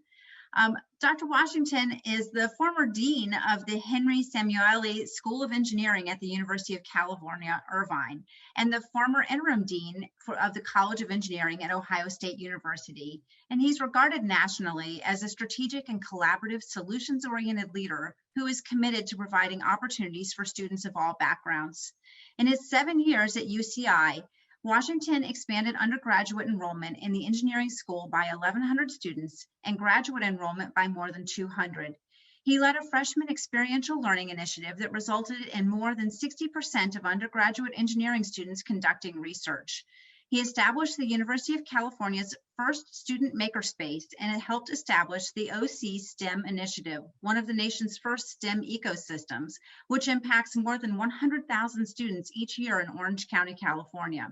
Dr. Washington is the former dean of the Henry Samueli School of Engineering at the University of California, Irvine, and the former interim dean of the College of Engineering at Ohio State University. And he's regarded nationally as a strategic and collaborative solutions-oriented leader who is committed to providing opportunities for students of all backgrounds. In his 7 years at UCI, Washington expanded undergraduate enrollment in the engineering school by 1,100 students and graduate enrollment by more than 200. He led a freshman experiential learning initiative that resulted in more than 60% of undergraduate engineering students conducting research. He established the University of California's first student makerspace, and it helped establish the OC STEM initiative, one of the nation's first STEM ecosystems, which impacts more than 100,000 students each year in Orange County, California.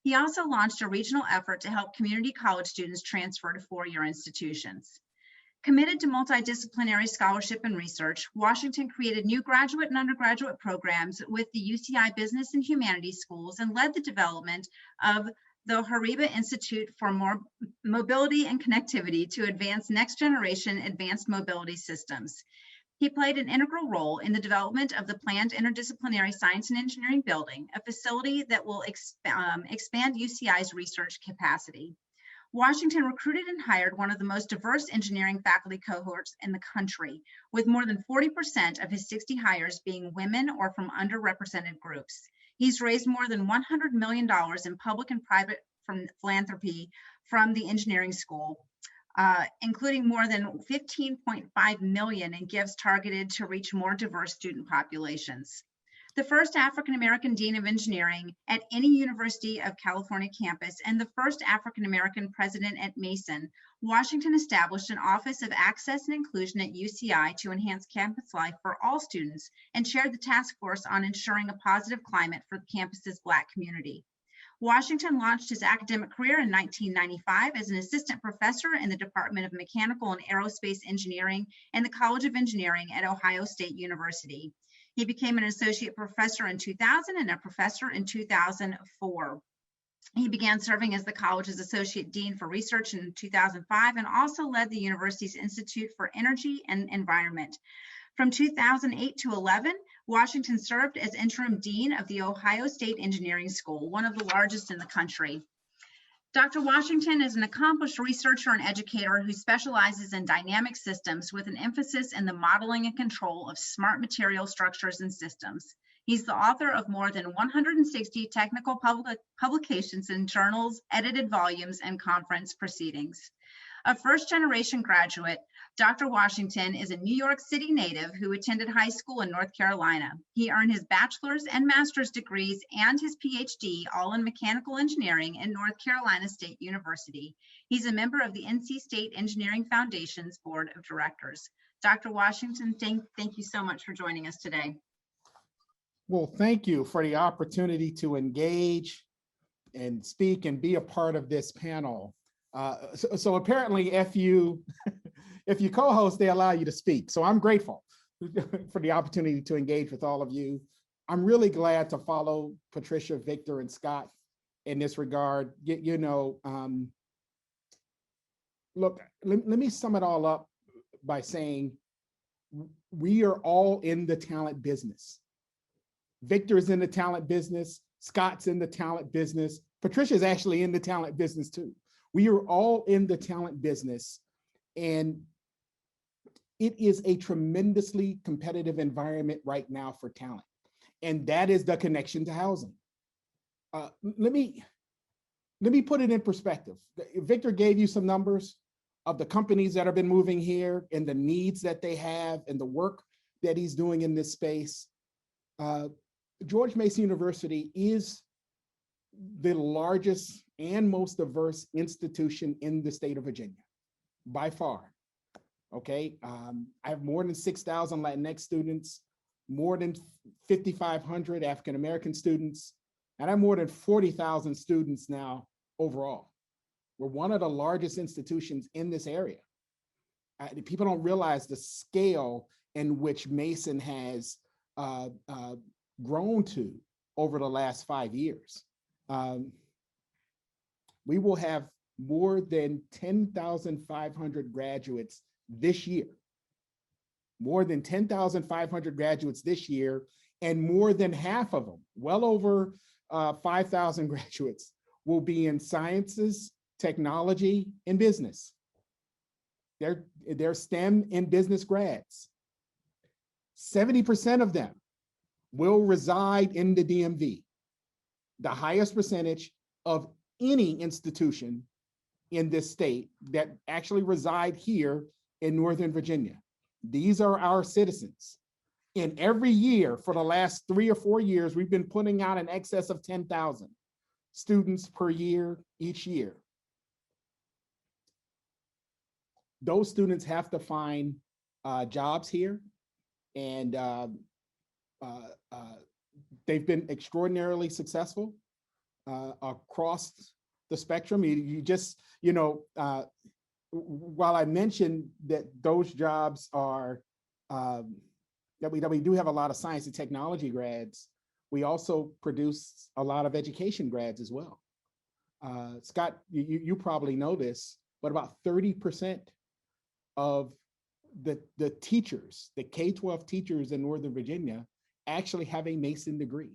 He also launched a regional effort to help community college students transfer to four-year institutions. Committed to multidisciplinary scholarship and research, Washington created new graduate and undergraduate programs with the UCI Business and Humanities schools and led the development of the Hariba Institute for Mobility and Connectivity to advance next-generation advanced mobility systems. He played an integral role in the development of the planned interdisciplinary science and engineering building, a facility that will expand UCI's research capacity. Washington recruited and hired one of the most diverse engineering faculty cohorts in the country, with more than 40% of his 60 hires being women or from underrepresented groups. He's raised more than $100 million in public and private philanthropy from the engineering school, including more than $15.5 million in gifts targeted to reach more diverse student populations. The first African-American Dean of Engineering at any University of California campus and the first African-American president at Mason, Washington established an Office of Access and Inclusion at UCI to enhance campus life for all students and chaired the task force on ensuring a positive climate for the campus's Black community. Washington launched his academic career in 1995 as an assistant professor in the Department of Mechanical and Aerospace Engineering and the College of Engineering at Ohio State University. He became an associate professor in 2000 and a professor in 2004. He began serving as the college's associate dean for research in 2005 and also led the university's Institute for Energy and Environment. From 2008 to 11, Washington served as interim dean of the Ohio State Engineering School, one of the largest in the country. Dr. Washington is an accomplished researcher and educator who specializes in dynamic systems with an emphasis in the modeling and control of smart material structures and systems. He's the author of more than 160 technical publications in journals, edited volumes, and conference proceedings. A first-generation graduate, Dr. Washington is a New York City native who attended high school in North Carolina. He earned his bachelor's and master's degrees and his PhD, all in mechanical engineering, in North Carolina State University. He's a member of the NC State Engineering Foundation's Board of Directors. Dr. Washington, thank you so much for joining us today. Well, thank you for the opportunity to engage and speak and be a part of this panel. So apparently if you co-host, they allow you to speak. So I'm grateful for the opportunity to engage with all of you. I'm really glad to follow Patricia, Victor, and Scott in this regard. Look, let me sum it all up by saying we are all in the talent business. Victor's in the talent business. Scott's in the talent business. Patricia's actually in the talent business too. We are all in the talent business, and it is a tremendously competitive environment right now for talent. And that is the connection to housing. Let me put it in perspective. Victor gave you some numbers of the companies that have been moving here and the needs that they have and the work that he's doing in this space. George Mason University is the largest and most diverse institution in the state of Virginia, by far. Okay, I have more than 6,000 Latinx students, more than 5,500 African-American students, and I have more than 40,000 students now overall. We're one of the largest institutions in this area. People don't realize the scale in which Mason has grown to over the last 5 years. We will have more than 10,500 graduates this year. More than 10,500 graduates this year, and more than half of them, well over 5,000 graduates, will be in sciences, technology, and business. They're STEM and business grads. 70% of them will reside in the DMV, the highest percentage of any institution in this state that actually reside here in Northern Virginia. These are our citizens. And every year for the last 3 or 4 years, we've been putting out in excess of 10,000 students per year, each year. Those students have to find jobs here, and they've been extraordinarily successful across the spectrum. While I mentioned that those jobs are, that we do have a lot of science and technology grads, we also produce a lot of education grads as well. Scott, you probably know this, but about 30% of the teachers, the K-12 teachers in Northern Virginia actually have a Mason degree.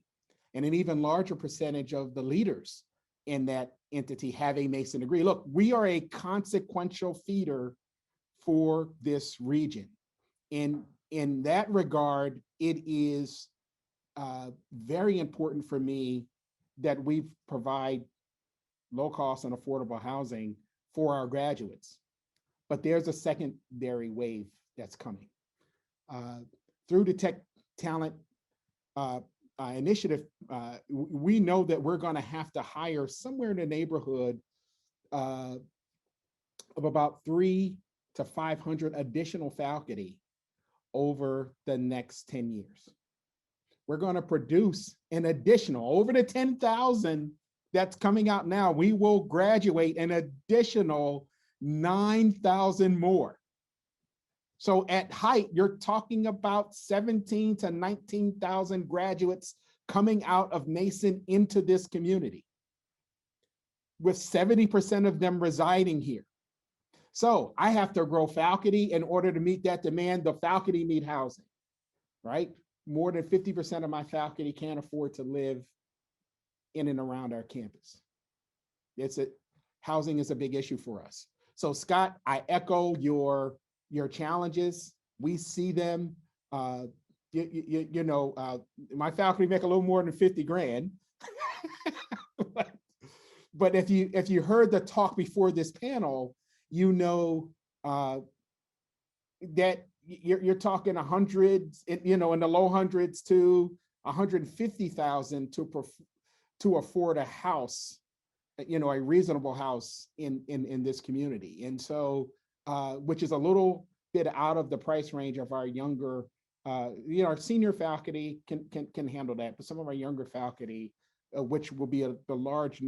And an even larger percentage of the leaders in that entity have a Mason degree. Look, we are a consequential feeder for this region. In that regard, it is very important for me that we provide low cost and affordable housing for our graduates. But there's a secondary wave that's coming. Through the Tech Talent Initiative, we know that we're going to have to hire somewhere in the neighborhood of about 300 to 500 additional faculty over the next 10 years. We're going to produce an additional, over the 10,000 that's coming out now, we will graduate an additional 9,000 more. So at height, you're talking about 17 to 19,000 graduates coming out of Mason into this community, with 70% of them residing here. So I have to grow faculty in order to meet that demand. The faculty need housing, right? More than 50% of my faculty can't afford to live in and around our campus. Housing is a big issue for us. So Scott, I echo your challenges. We see them. my faculty make a little more than 50 grand. But if you heard the talk before this panel, that you're talking hundreds, in the low hundreds to 150,000 to afford a house, a reasonable house in this community. And so, which is a little bit out of the price range of our younger, our senior faculty can handle that, but some of our younger faculty, which will be the large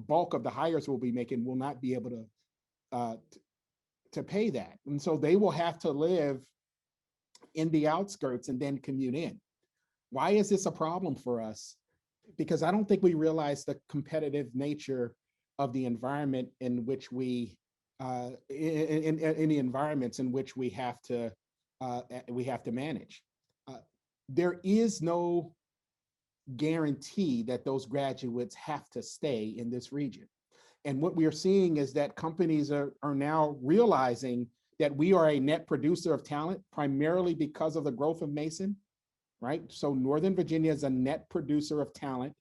bulk of the hires we'll be making, will not be able to pay that. And so they will have to live in the outskirts and then commute in. Why is this a problem for us? Because I don't think we realize the competitive nature of the environment in which we, in the environments in which we have to manage. There is no guarantee that those graduates have to stay in this region. And what we are seeing is that companies are now realizing that we are a net producer of talent, primarily because of the growth of Mason, right? So Northern Virginia is a net producer of talent.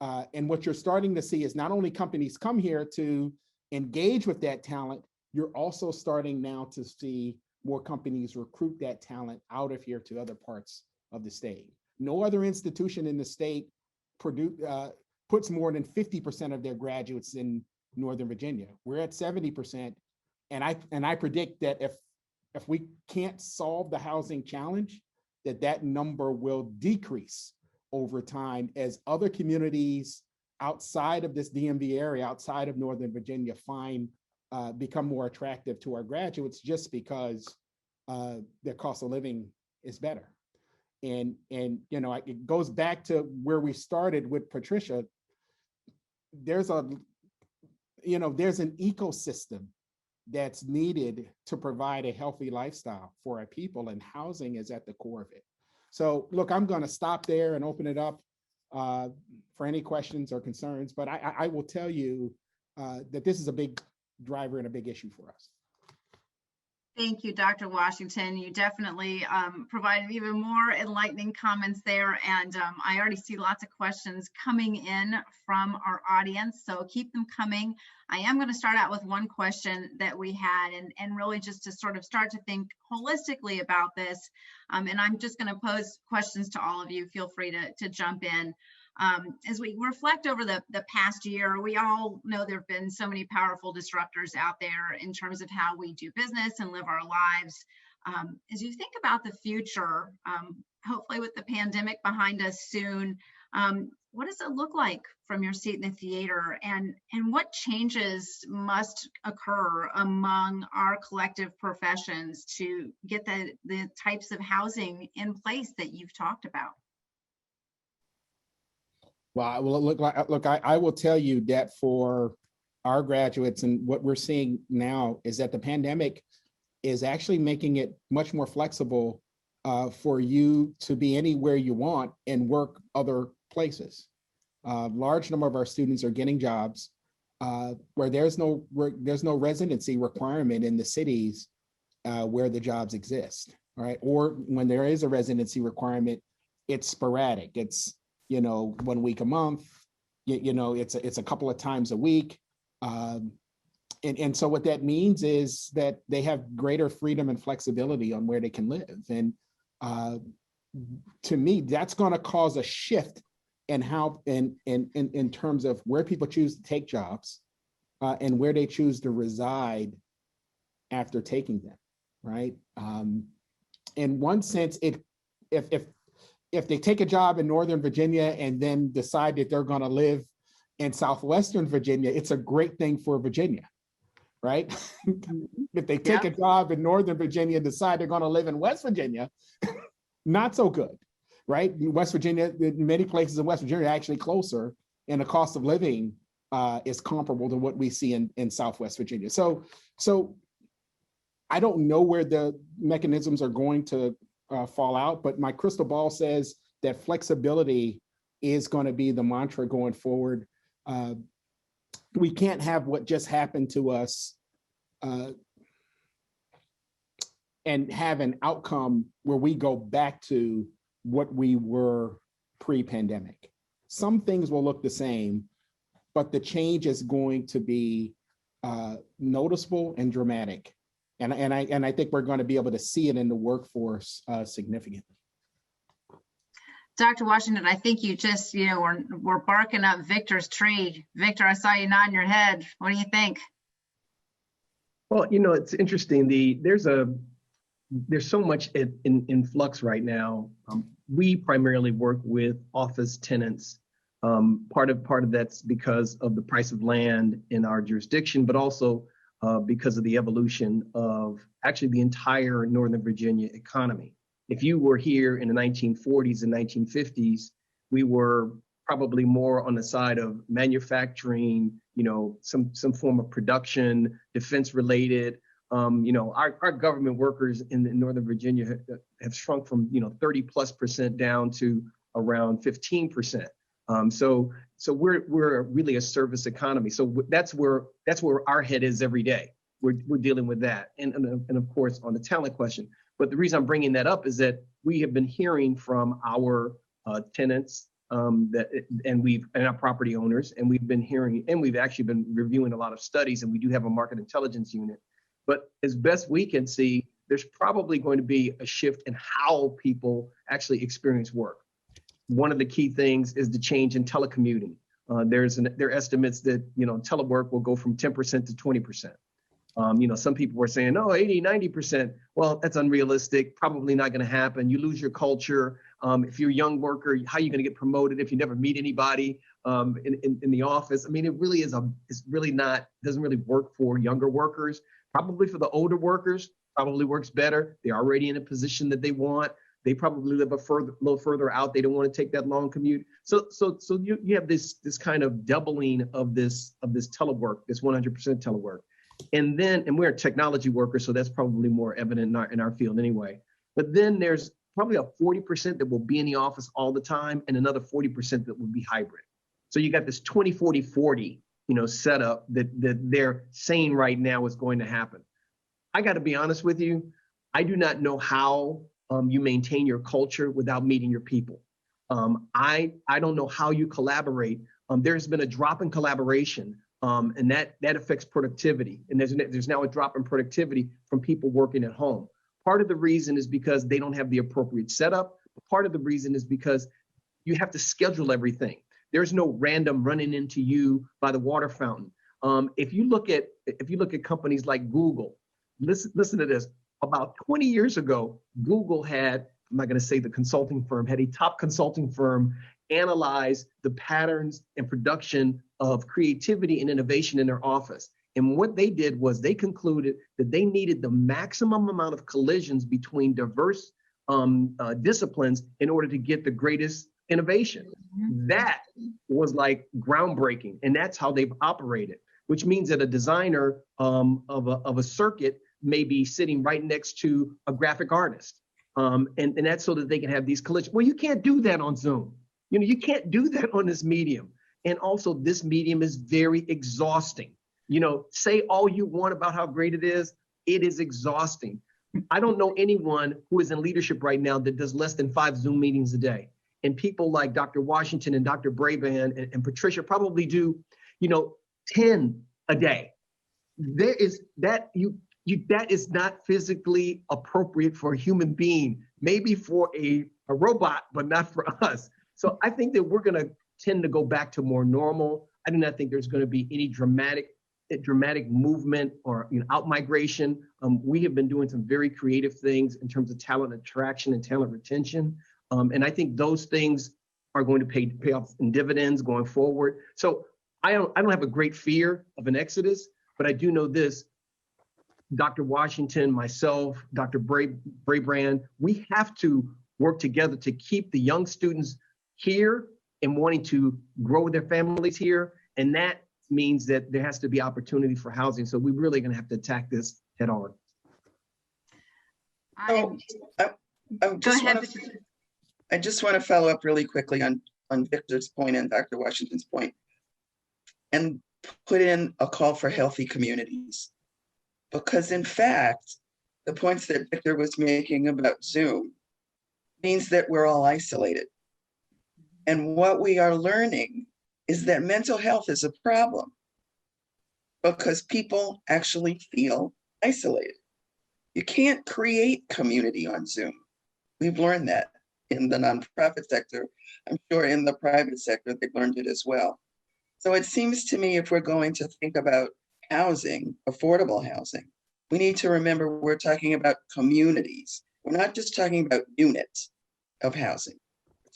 And what you're starting to see is not only companies come here to engage with that talent, you're also starting now to see more companies recruit that talent out of here to other parts of the state. No other institution in the state puts more than 50% of their graduates in Northern Virginia. We're at 70%. And I predict that if we can't solve the housing challenge, that number will decrease over time as other communities outside of this DMV area, outside of Northern Virginia, become more attractive to our graduates just because their cost of living is better. And it goes back to where we started with Patricia. There's an ecosystem that's needed to provide a healthy lifestyle for our people, and housing is at the core of it. So look, I'm going to stop there and open it up for any questions or concerns, but I will tell you that this is a big driver and a big issue for us. Thank you, Dr. Washington. You definitely provided even more enlightening comments there. And I already see lots of questions coming in from our audience, so keep them coming. I am going to start out with one question that we had, and really just to sort of start to think holistically about this. And I'm just going to pose questions to all of you. Feel free to jump in. As we reflect over the past year, we all know there have been so many powerful disruptors out there in terms of how we do business and live our lives. As you think about the future, hopefully with the pandemic behind us soon, what does it look like from your seat in the theater, and what changes must occur among our collective professions to get the types of housing in place that you've talked about? Well, look, I will tell you that for our graduates, and what we're seeing now is that the pandemic is actually making it much more flexible for you to be anywhere you want and work other places. Large number of our students are getting jobs where there's no residency requirement in the cities where the jobs exist, all right? Or when there is a residency requirement, it's sporadic. It's 1 week a month, it's a couple of times a week. And so what that means is that they have greater freedom and flexibility on where they can live. And to me, that's going to cause a shift in how, in terms of where people choose to take jobs and where they choose to reside after taking them, right? In one sense, if they take a job in Northern Virginia and then decide that they're going to live in Southwestern Virginia, it's a great thing for Virginia, right? If they take a job in Northern Virginia and decide they're going to live in West Virginia, not so good, right? West Virginia, many places in West Virginia are actually closer, and the cost of living is comparable to what we see in Southwest Virginia. So I don't know where the mechanisms are going to fall out, but my crystal ball says that flexibility is going to be the mantra going forward. We can't have what just happened to us and have an outcome where we go back to what we were pre-pandemic. Some things will look the same, but the change is going to be noticeable and dramatic. And I think we're going to be able to see it in the workforce significantly. Dr. Washington, I think you just, we're barking up Victor's tree. Victor, I saw you nodding your head. What do you think? Well, it's interesting. There's so much in flux right now. We primarily work with office tenants. Part of that's because of the price of land in our jurisdiction, but also because of the evolution of actually the entire Northern Virginia economy. If you were here in the 1940s and 1950s, we were probably more on the side of manufacturing, some form of production, defense related. Our government workers in Northern Virginia have shrunk from 30+% down to around 15%. So we're really a service economy. So that's where our head is every day. We're dealing with that, and of course on the talent question. But the reason I'm bringing that up is that we have been hearing from our tenants and our property owners, and we've been hearing, and we've actually been reviewing a lot of studies, and we do have a market intelligence unit. But as best we can see, there's probably going to be a shift in how people actually experience work. One of the key things is the change in telecommuting. There are estimates that telework will go from 10% to 20%. Some people were saying, 80, 90%. Well, that's unrealistic, probably not going to happen. You lose your culture. If you're a young worker, how are you going to get promoted if you never meet anybody in the office? I mean, it really doesn't really work for younger workers. Probably for the older workers, probably works better. They're already in a position that they want. They probably live a little further out. They don't want to take that long commute. So you have this kind of doubling of this telework, this 100% telework. And we're a technology workers, so that's probably more evident in our field anyway. But then there's probably a 40% that will be in the office all the time, and another 40% that will be hybrid. So you got this 20-40-40, setup that they're saying right now is going to happen. I got to be honest with you, I do not know how you maintain your culture without meeting your people. I don't know how you collaborate. There's been a drop in collaboration. And that affects productivity. And there's now a drop in productivity from people working at home. Part of the reason is because they don't have the appropriate setup. Part of the reason is because you have to schedule everything. There's no random running into you by the water fountain. If you look at companies like Google, listen to this. About 20 years ago, Google had, I'm not going to say the consulting firm, had a top consulting firm analyze the patterns and production of creativity and innovation in their office. And what they did was they concluded that they needed the maximum amount of collisions between diverse disciplines in order to get the greatest innovation. That was like groundbreaking, and that's how they've operated, which means that a designer of a circuit may be sitting right next to a graphic artist. And that's so that they can have these collisions. Well, you can't do that on Zoom. You can't do that on this medium. And also this medium is very exhausting. Say all you want about how great it is exhausting. I don't know anyone who is in leadership right now that does less than 5 Zoom meetings a day. And people like Dr. Washington and Dr. Braybrand and Patricia probably do, 10 a day. That is not physically appropriate for a human being, maybe for a robot, but not for us. So I think that we're going to tend to go back to more normal. I do not think there's going to be any dramatic movement or out-migration. We have been doing some very creative things in terms of talent attraction and talent retention. And I think those things are going to pay off in dividends going forward. So I don't have a great fear of an exodus, but I do know this. Dr. Washington, myself, Dr. Braybrand, we have to work together to keep the young students here and wanting to grow their families here. And that means that there has to be opportunity for housing. So we're really going to have to attack this head on. I just want to follow up really quickly on Victor's point and Dr. Washington's point, and put in a call for healthy communities. Because in fact, the points that Victor was making about Zoom means that we're all isolated. And what we are learning is that mental health is a problem because people actually feel isolated. You can't create community on Zoom. We've learned that in the nonprofit sector. I'm sure in the private sector, they've learned it as well. So it seems to me if we're going to think about housing, affordable housing, we need to remember we're talking about communities. We're not just talking about units of housing.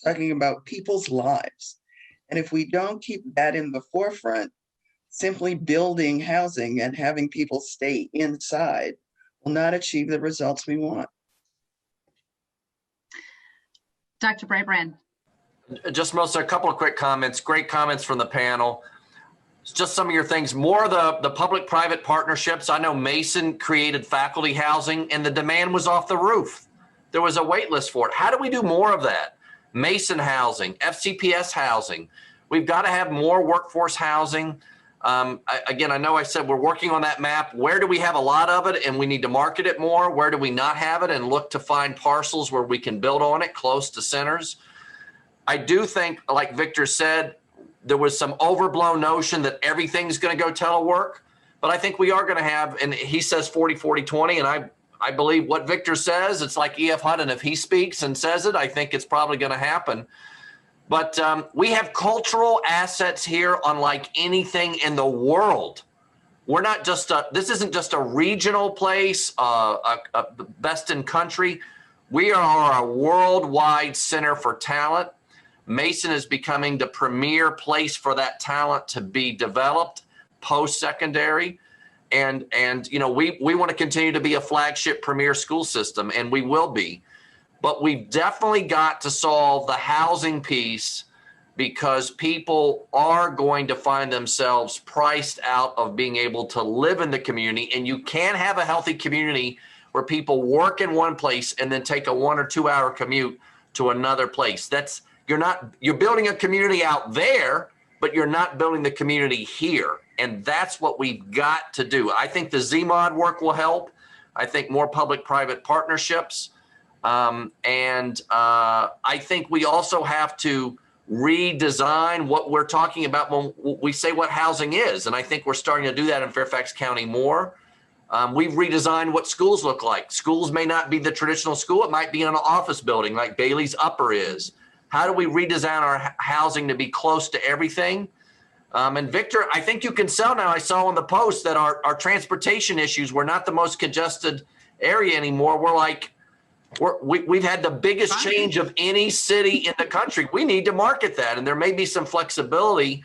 We're talking about people's lives. And if we don't keep that in the forefront, simply building housing and having people stay inside will not achieve the results we want. Dr. Braybrand. Just Melissa, a couple of quick comments. Great comments from the panel. Just some of your things, more of the public-private partnerships. I know Mason created faculty housing and the demand was off the roof. There was a wait list for it. How do we do more of that? Mason housing, FCPS housing. We've got to have more workforce housing. Again, I know I said we're working on that map. Where do we have a lot of it and we need to market it more? Where do we not have it and look to find parcels where we can build on it close to centers? I do think, like Victor said, there was some overblown notion that everything's going to go telework, but I think we are going to have, and he says 40, 40, 20, and I believe what Victor says. It's like E.F. Hutton, if he speaks and says it, I think it's probably going to happen. But we have cultural assets here unlike anything in the world. We're not just this isn't just a regional place, best in country. We are a worldwide center for talent. Mason is becoming the premier place for that talent to be developed post-secondary. And you know, we want to continue to be a flagship premier school system, and we will be. But we've definitely got to solve the housing piece because people are going to find themselves priced out of being able to live in the community. And you can't have a healthy community where people work in one place and then take a 1 or 2 hour commute to another place. You're building a community out there, but you're not building the community here. And that's what we've got to do. I think the ZMOD work will help. I think more public-private partnerships. And I think we also have to redesign what we're talking about when we say what housing is. And I think we're starting to do that in Fairfax County more. We've redesigned what schools look like. Schools may not be the traditional school. It might be in an office building like Bailey's Upper is. How do we redesign our housing to be close to everything? And Victor, I think you can sell now. I saw on the post that our transportation issues, we're not the most congested area anymore. We've had the biggest change of any city in the country. We need to market that, and there may be some flexibility.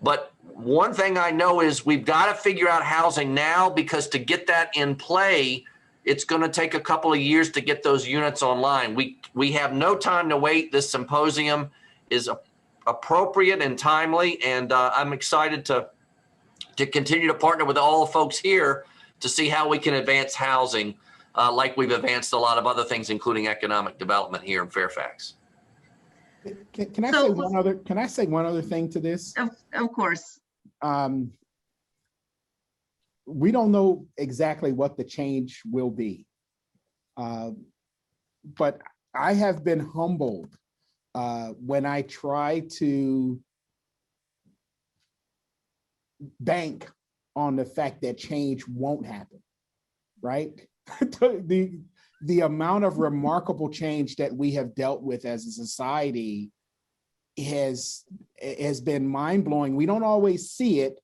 But one thing I know is we've got to figure out housing now, because to get that in play, it's going to take a couple of years to get those units online. We have no time to wait. This symposium is appropriate and timely, and I'm excited to continue to partner with all the folks here to see how we can advance housing like we've advanced a lot of other things, including economic development here in Fairfax. Can I say one other thing to this? Of course. We don't know exactly what the change will be, but I have been humbled when I try to bank on the fact that change won't happen, right? The amount of remarkable change that we have dealt with as a society has been mind-blowing. We don't always see it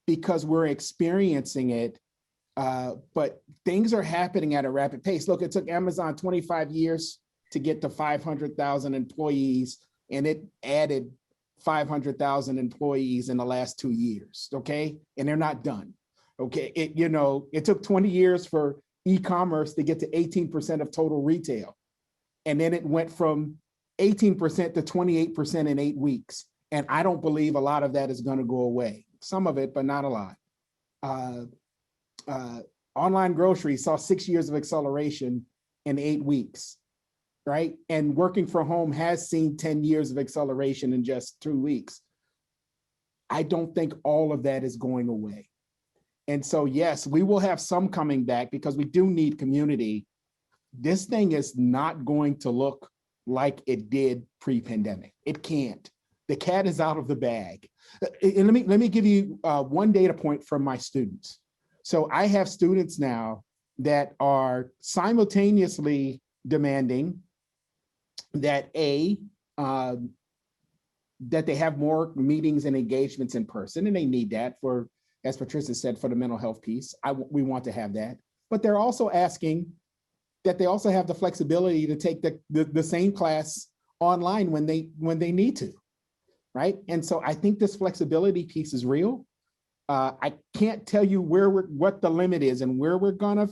because we're experiencing it, but things are happening at a rapid pace. Look, it took Amazon 25 years to get to 500,000 employees, and it added 500,000 employees in the last 2 years, okay? And they're not done, okay? It took 20 years for e-commerce to get to 18% of total retail. And then it went from 18% to 28% in 8 weeks. And I don't believe a lot of that is going to go away. Some of it, but not a lot. Online grocery saw 6 years of acceleration in 8 weeks, right? And working from home has seen 10 years of acceleration in just 2 weeks. I don't think all of that is going away. And so, yes, we will have some coming back because we do need community. This thing is not going to look like it did pre-pandemic. It can't. The cat is out of the bag. And let me give you one data point from my students. So I have students now that are simultaneously demanding that that they have more meetings and engagements in person, and they need that for, as Patricia said, for the mental health piece. We want to have that, but they're also asking that they also have the flexibility to take the same class online when they need to, right? And so I think this flexibility piece is real. I can't tell you what the limit is and where we're gonna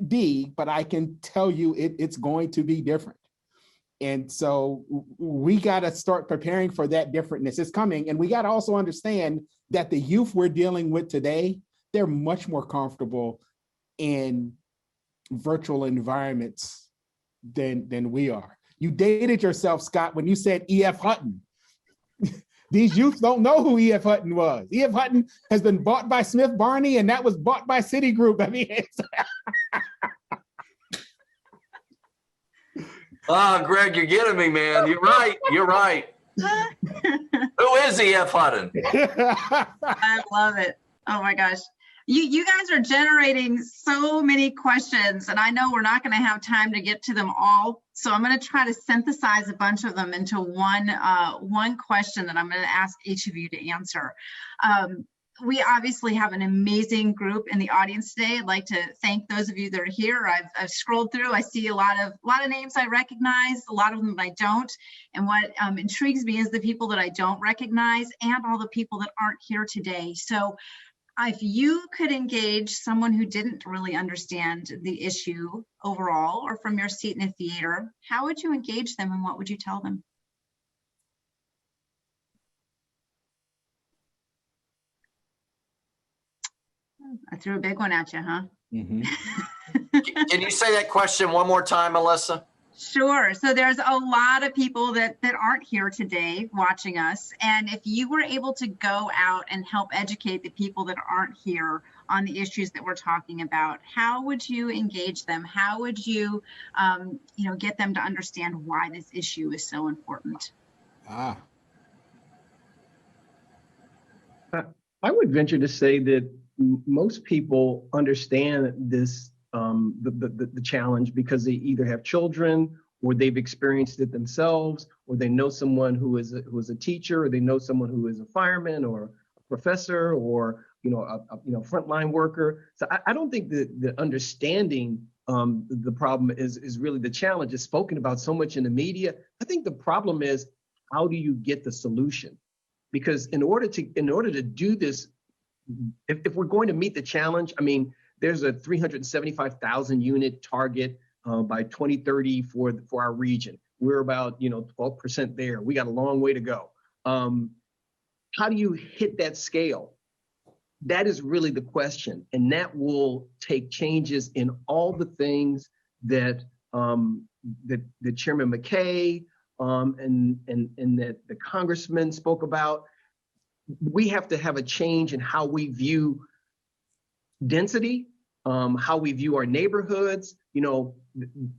be, but I can tell you it's going to be different. And so we got to start preparing for that differentness. It's coming. And we got to also understand that the youth we're dealing with today, they're much more comfortable in virtual environments than we are. You dated yourself, Scott, when you said E.F. Hutton. These youth don't know who E.F. Hutton was. E.F. Hutton has been bought by Smith Barney, and that was bought by Citigroup. I mean, Greg, you're getting me, man. You're right. You're right. Who is E.F. Hutton? I love it. Oh my gosh. You guys are generating so many questions, and I know we're not going to have time to get to them all. So I'm going to try to synthesize a bunch of them into one question that I'm going to ask each of you to answer. We obviously have an amazing group in the audience today. I'd like to thank those of you that are here. I've scrolled through. I see a lot of names I recognize, a lot of them I don't. And what intrigues me is the people that I don't recognize and all the people that aren't here today. So if you could engage someone who didn't really understand the issue overall or from your seat in the theater, how would you engage them and what would you tell them? I threw a big one at you, huh? Mm-hmm. Can you say that question one more time, Melissa? Sure. So there's a lot of people that aren't here today watching us. And if you were able to go out and help educate the people that aren't here on the issues that we're talking about, how would you engage them? How would you, get them to understand why this issue is so important? I would venture to say that most people understand this, the challenge, because they either have children or they've experienced it themselves, or they know someone who is a teacher, or they know someone who is a fireman or a professor, or a frontline worker. So I don't think that the understanding the problem is really the challenge. It's spoken about so much in the media. I think the problem is, how do you get the solution? Because in order to do this, if we're going to meet the challenge, I mean, there's a 375,000 unit target by 2030 for our region. We're about 12% there. We got a long way to go. How do you hit that scale? That is really the question, and that will take changes in all the things that that Chairman Mckay and that the Congressman spoke about. We have to have a change in how we view density, how we view our neighborhoods.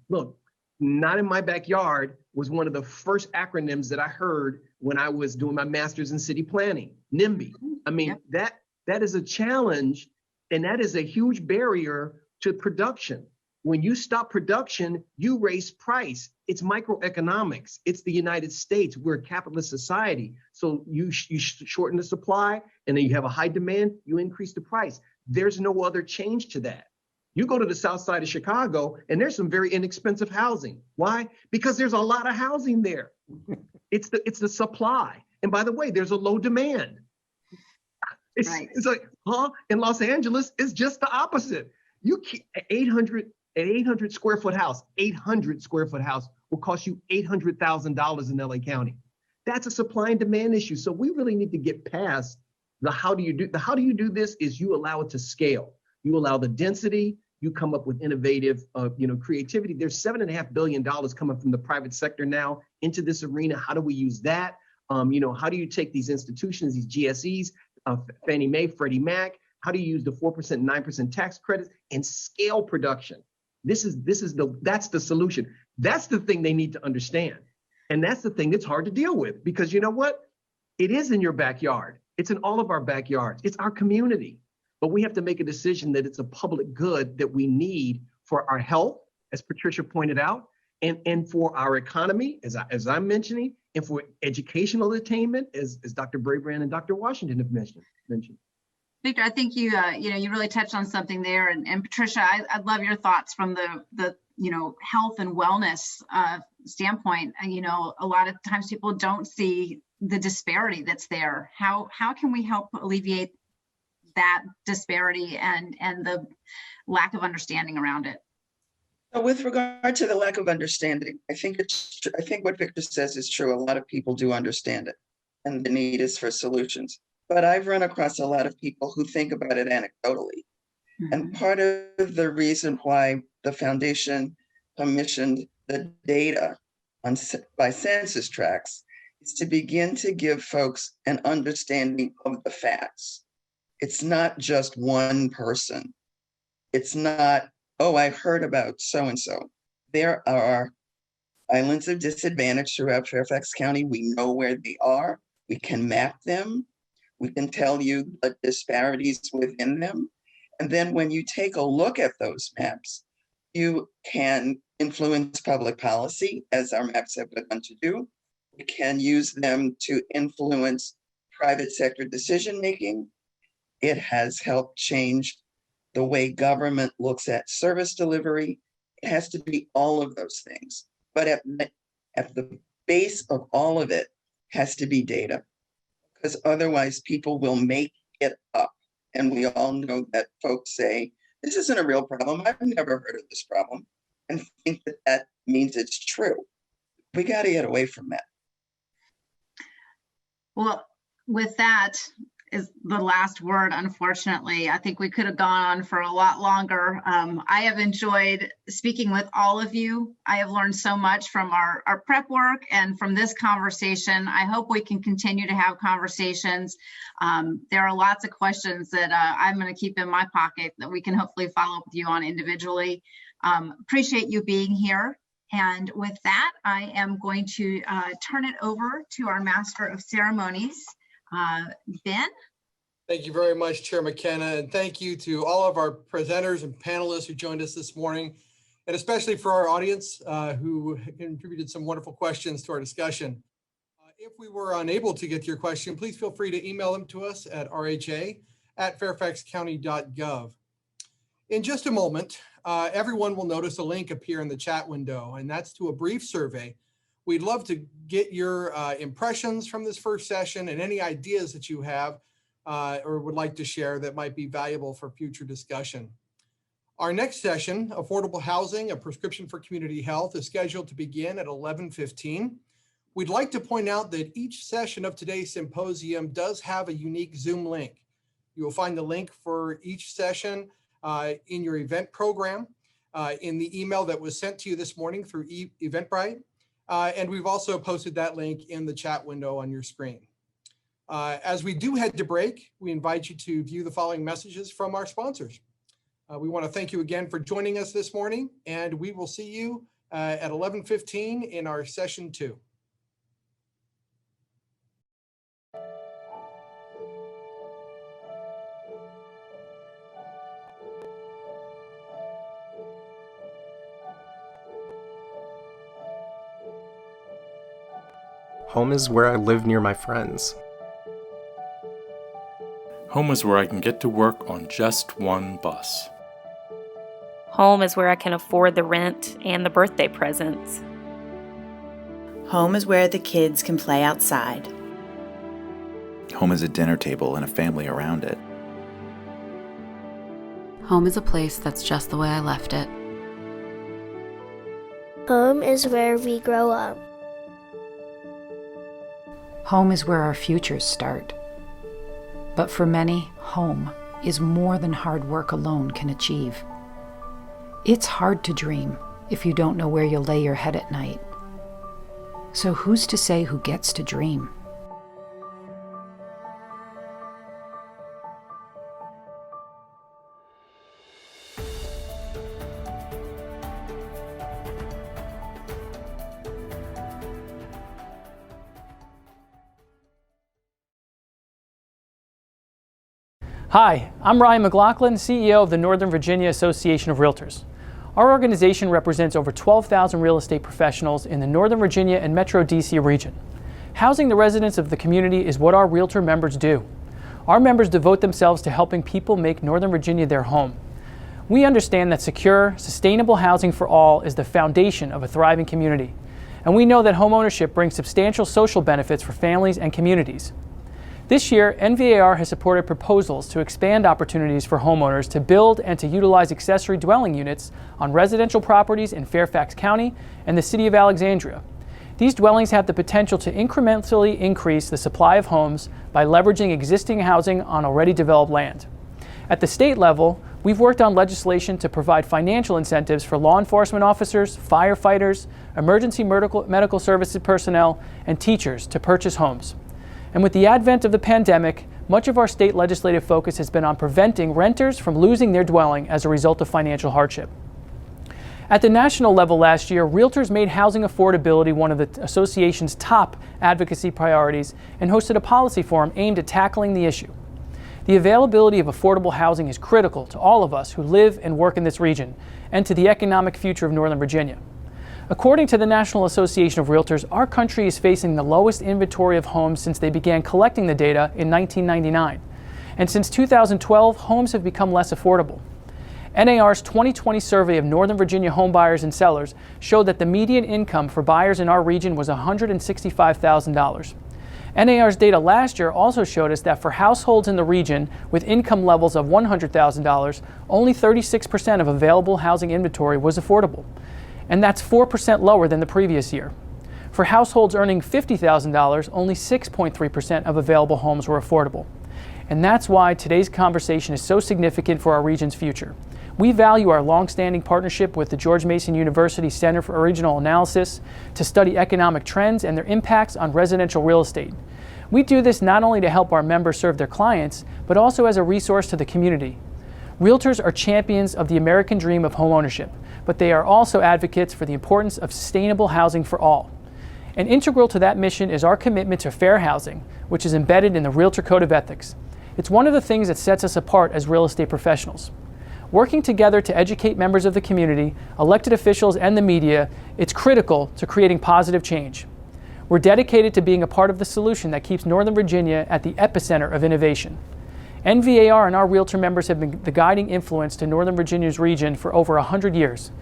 Look, not in my backyard was one of the first acronyms that I heard when I was doing my master's in city planning, NIMBY. I mean, that is a challenge, and that is a huge barrier to production. When you stop production, you raise price. It's microeconomics. It's the United States. We're a capitalist society. So you shorten the supply, and then you have a high demand, you increase the price. There's no other change to that. You go to the south side of Chicago, and there's some very inexpensive housing. Why? Because there's a lot of housing there. It's the supply. And by the way, there's a low demand. It's like, in Los Angeles, it's just the opposite. You keep 800 square foot house, 800 square foot house will cost you $800,000 in LA County. That's a supply and demand issue. So we really need to get past the how do you do this is you allow it to scale. You allow the density, you come up with innovative, creativity. There's $7.5 billion coming from the private sector now into this arena. How do we use that? How do you take these institutions, these GSEs, Fannie Mae, Freddie Mac? How do you use the 4%, 9% tax credits and scale production? That's the solution. That's the thing they need to understand. And that's the thing that's hard to deal with, because you know what? It is in your backyard. It's in all of our backyards. It's our community. But we have to make a decision that it's a public good that we need for our health, as Patricia pointed out, and for our economy, as I'm mentioning, and for educational attainment, as Dr. Braybrand and Dr. Washington have mentioned. Victor, I think you really touched on something there, and Patricia, I love your thoughts from the health and wellness standpoint. And a lot of times people don't see the disparity that's there. How can we help alleviate that disparity and the lack of understanding around it? With regard to the lack of understanding, I think what Victor says is true. A lot of people do understand it, and the need is for solutions. But I've run across a lot of people who think about it anecdotally. Mm-hmm. And part of the reason why the foundation commissioned the data by census tracts is to begin to give folks an understanding of the facts. It's not just one person. It's not, oh, I've heard about so-and-so. There are islands of disadvantage throughout Fairfax County. We know where they are. We can map them. We can tell you the disparities within them. And then when you take a look at those maps, you can influence public policy, as our maps have begun to do. We can use them to influence private sector decision-making. It has helped change the way government looks at service delivery. It has to be all of those things. But at the base of all of it has to be data, because otherwise people will make it up. And we all know that folks say, this isn't a real problem. I've never heard of this problem, and think that that means it's true. We got to get away from that. Well, with that is the last word, unfortunately. I think we could have gone on for a lot longer. I have enjoyed speaking with all of you. I have learned so much from our prep work and from this conversation. I hope we can continue to have conversations. There are lots of questions that I'm going to keep in my pocket that we can hopefully follow up with you on individually. Appreciate you being here. And with that, I am going to turn it over to our Master of Ceremonies, Ben. Thank you very much, Chair Mckenna, and thank you to all of our presenters and panelists who joined us this morning, and especially for our audience who contributed some wonderful questions to our discussion. If we were unable to get to your question, please feel free to email them to us at rha@fairfaxcounty.gov. In just a moment, everyone will notice a link appear in the chat window, and that's to a brief survey. We'd love to get your impressions from this first session and any ideas that you have or would like to share that might be valuable for future discussion. Our next session, Affordable Housing, a Prescription for Community Health, is scheduled to begin at 11:15. We'd like to point out that each session of today's symposium does have a unique Zoom link. You will find the link for each session in your event program, in the email that was sent to you this morning through Eventbrite. And we've also posted that link in the chat window on your screen. As we do head to break, we invite you to view the following messages from our sponsors. We want to thank you again for joining us this morning, and we will see you at 11:15 in our session 2. Home is where I live near my friends. Home is where I can get to work on just one bus. Home is where I can afford the rent and the birthday presents. Home is where the kids can play outside. Home is a dinner table and a family around it. Home is a place that's just the way I left it. Home is where we grow up. Home is where our futures start. But for many, home is more than hard work alone can achieve. It's hard to dream if you don't know where you'll lay your head at night. So who's to say who gets to dream? Hi, I'm Ryan Mclaughlin, CEO of the Northern Virginia Association of Realtors. Our organization represents over 12,000 real estate professionals in the Northern Virginia and Metro DC region. Housing the residents of the community is what our Realtor members do. Our members devote themselves to helping people make Northern Virginia their home. We understand that secure, sustainable housing for all is the foundation of a thriving community. And we know that homeownership brings substantial social benefits for families and communities. This year, NVAR has supported proposals to expand opportunities for homeowners to build and to utilize accessory dwelling units on residential properties in Fairfax County and the City of Alexandria. These dwellings have the potential to incrementally increase the supply of homes by leveraging existing housing on already developed land. At the state level, we've worked on legislation to provide financial incentives for law enforcement officers, firefighters, emergency medical services personnel, and teachers to purchase homes. And with the advent of the pandemic, much of our state legislative focus has been on preventing renters from losing their dwelling as a result of financial hardship. At the national level last year, Realtors made housing affordability one of the association's top advocacy priorities and hosted a policy forum aimed at tackling the issue. The availability of affordable housing is critical to all of us who live and work in this region and to the economic future of Northern Virginia. According to the National Association of Realtors, our country is facing the lowest inventory of homes since they began collecting the data in 1999. And since 2012, homes have become less affordable. NAR's 2020 survey of Northern Virginia home buyers and sellers showed that the median income for buyers in our region was $165,000. NAR's data last year also showed us that for households in the region with income levels of $100,000, only 36% of available housing inventory was affordable. And that's 4% lower than the previous year. For households earning $50,000, only 6.3% of available homes were affordable. And that's why today's conversation is so significant for our region's future. We value our long-standing partnership with the George Mason University Center for Regional Analysis to study economic trends and their impacts on residential real estate. We do this not only to help our members serve their clients, but also as a resource to the community. Realtors are champions of the American dream of homeownership, but they are also advocates for the importance of sustainable housing for all. And integral to that mission is our commitment to fair housing, which is embedded in the Realtor Code of Ethics. It's one of the things that sets us apart as real estate professionals. Working together to educate members of the community, elected officials, and the media, it's critical to creating positive change. We're dedicated to being a part of the solution that keeps Northern Virginia at the epicenter of innovation. NVAR and our Realtor members have been the guiding influence to Northern Virginia's region for over 100 years.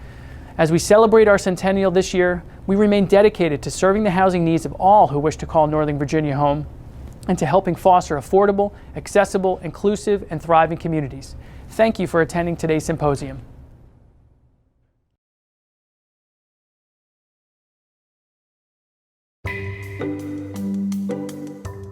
As we celebrate our centennial this year, we remain dedicated to serving the housing needs of all who wish to call Northern Virginia home and to helping foster affordable, accessible, inclusive, and thriving communities. Thank you for attending today's symposium.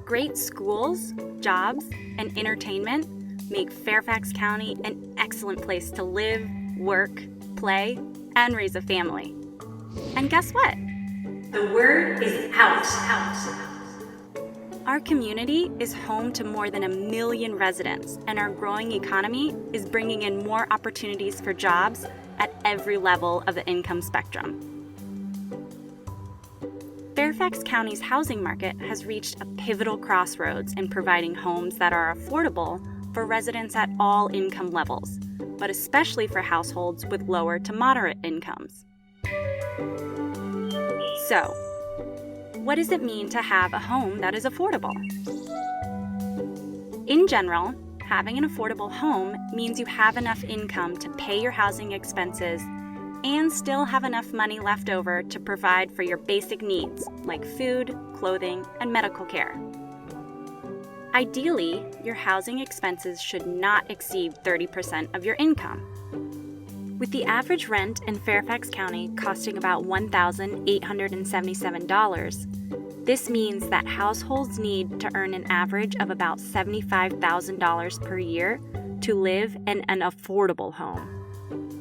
Great schools, jobs, and entertainment make Fairfax County an excellent place to live, work, play, and raise a family. And guess what? The word is out. Our community is home to more than 1 million residents, and our growing economy is bringing in more opportunities for jobs at every level of the income spectrum. Fairfax County's housing market has reached a pivotal crossroads in providing homes that are affordable for residents at all income levels, but especially for households with lower to moderate incomes. So, what does it mean to have a home that is affordable? In general, having an affordable home means you have enough income to pay your housing expenses and still have enough money left over to provide for your basic needs like food, clothing, and medical care. Ideally, your housing expenses should not exceed 30% of your income. With the average rent in Fairfax County costing about $1,877, this means that households need to earn an average of about $75,000 per year to live in an affordable home.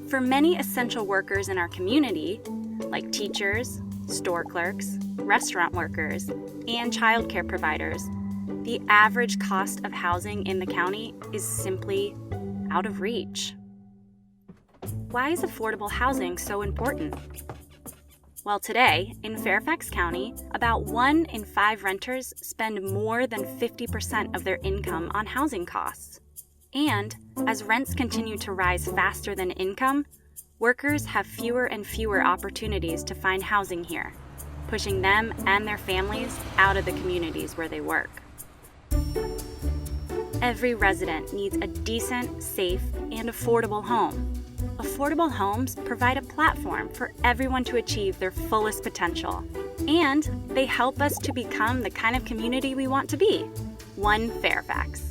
For many essential workers in our community, like teachers, store clerks, restaurant workers, and childcare providers, the average cost of housing in the county is simply out of reach. Why is affordable housing so important? Well, today, in Fairfax County, about 1 in 5 renters spend more than 50% of their income on housing costs. And as rents continue to rise faster than income, workers have fewer and fewer opportunities to find housing here, pushing them and their families out of the communities where they work. Every resident needs a decent, safe, and affordable home. Affordable homes provide a platform for everyone to achieve their fullest potential, and they help us to become the kind of community we want to be, one Fairfax.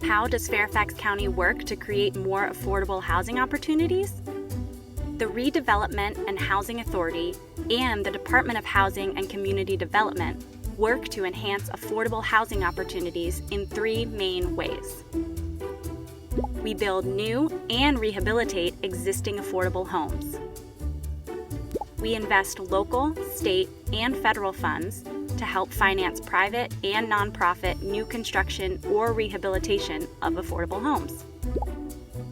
How does Fairfax County work to create more affordable housing opportunities? The Redevelopment and Housing Authority and the Department of Housing and Community Development work to enhance affordable housing opportunities in three main ways. We build new and rehabilitate existing affordable homes. We invest local, state, and federal funds to help finance private and nonprofit new construction or rehabilitation of affordable homes.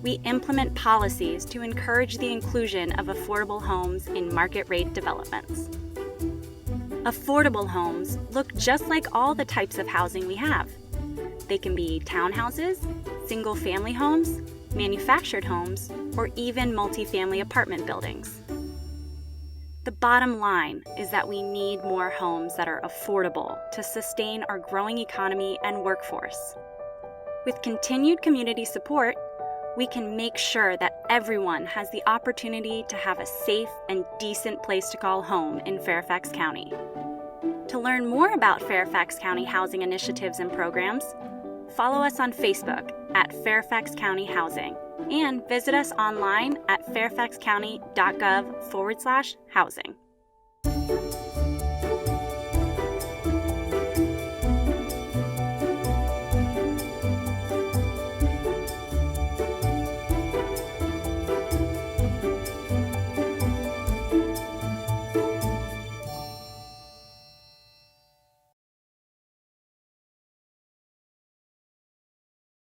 We implement policies to encourage the inclusion of affordable homes in market rate developments. Affordable homes look just like all the types of housing we have. They can be townhouses, single-family homes, manufactured homes, or even multifamily apartment buildings. The bottom line is that we need more homes that are affordable to sustain our growing economy and workforce. With continued community support, we can make sure that everyone has the opportunity to have a safe and decent place to call home in Fairfax County. To learn more about Fairfax County housing initiatives and programs, follow us on Facebook at Fairfax County Housing and visit us online at fairfaxcounty.gov/housing.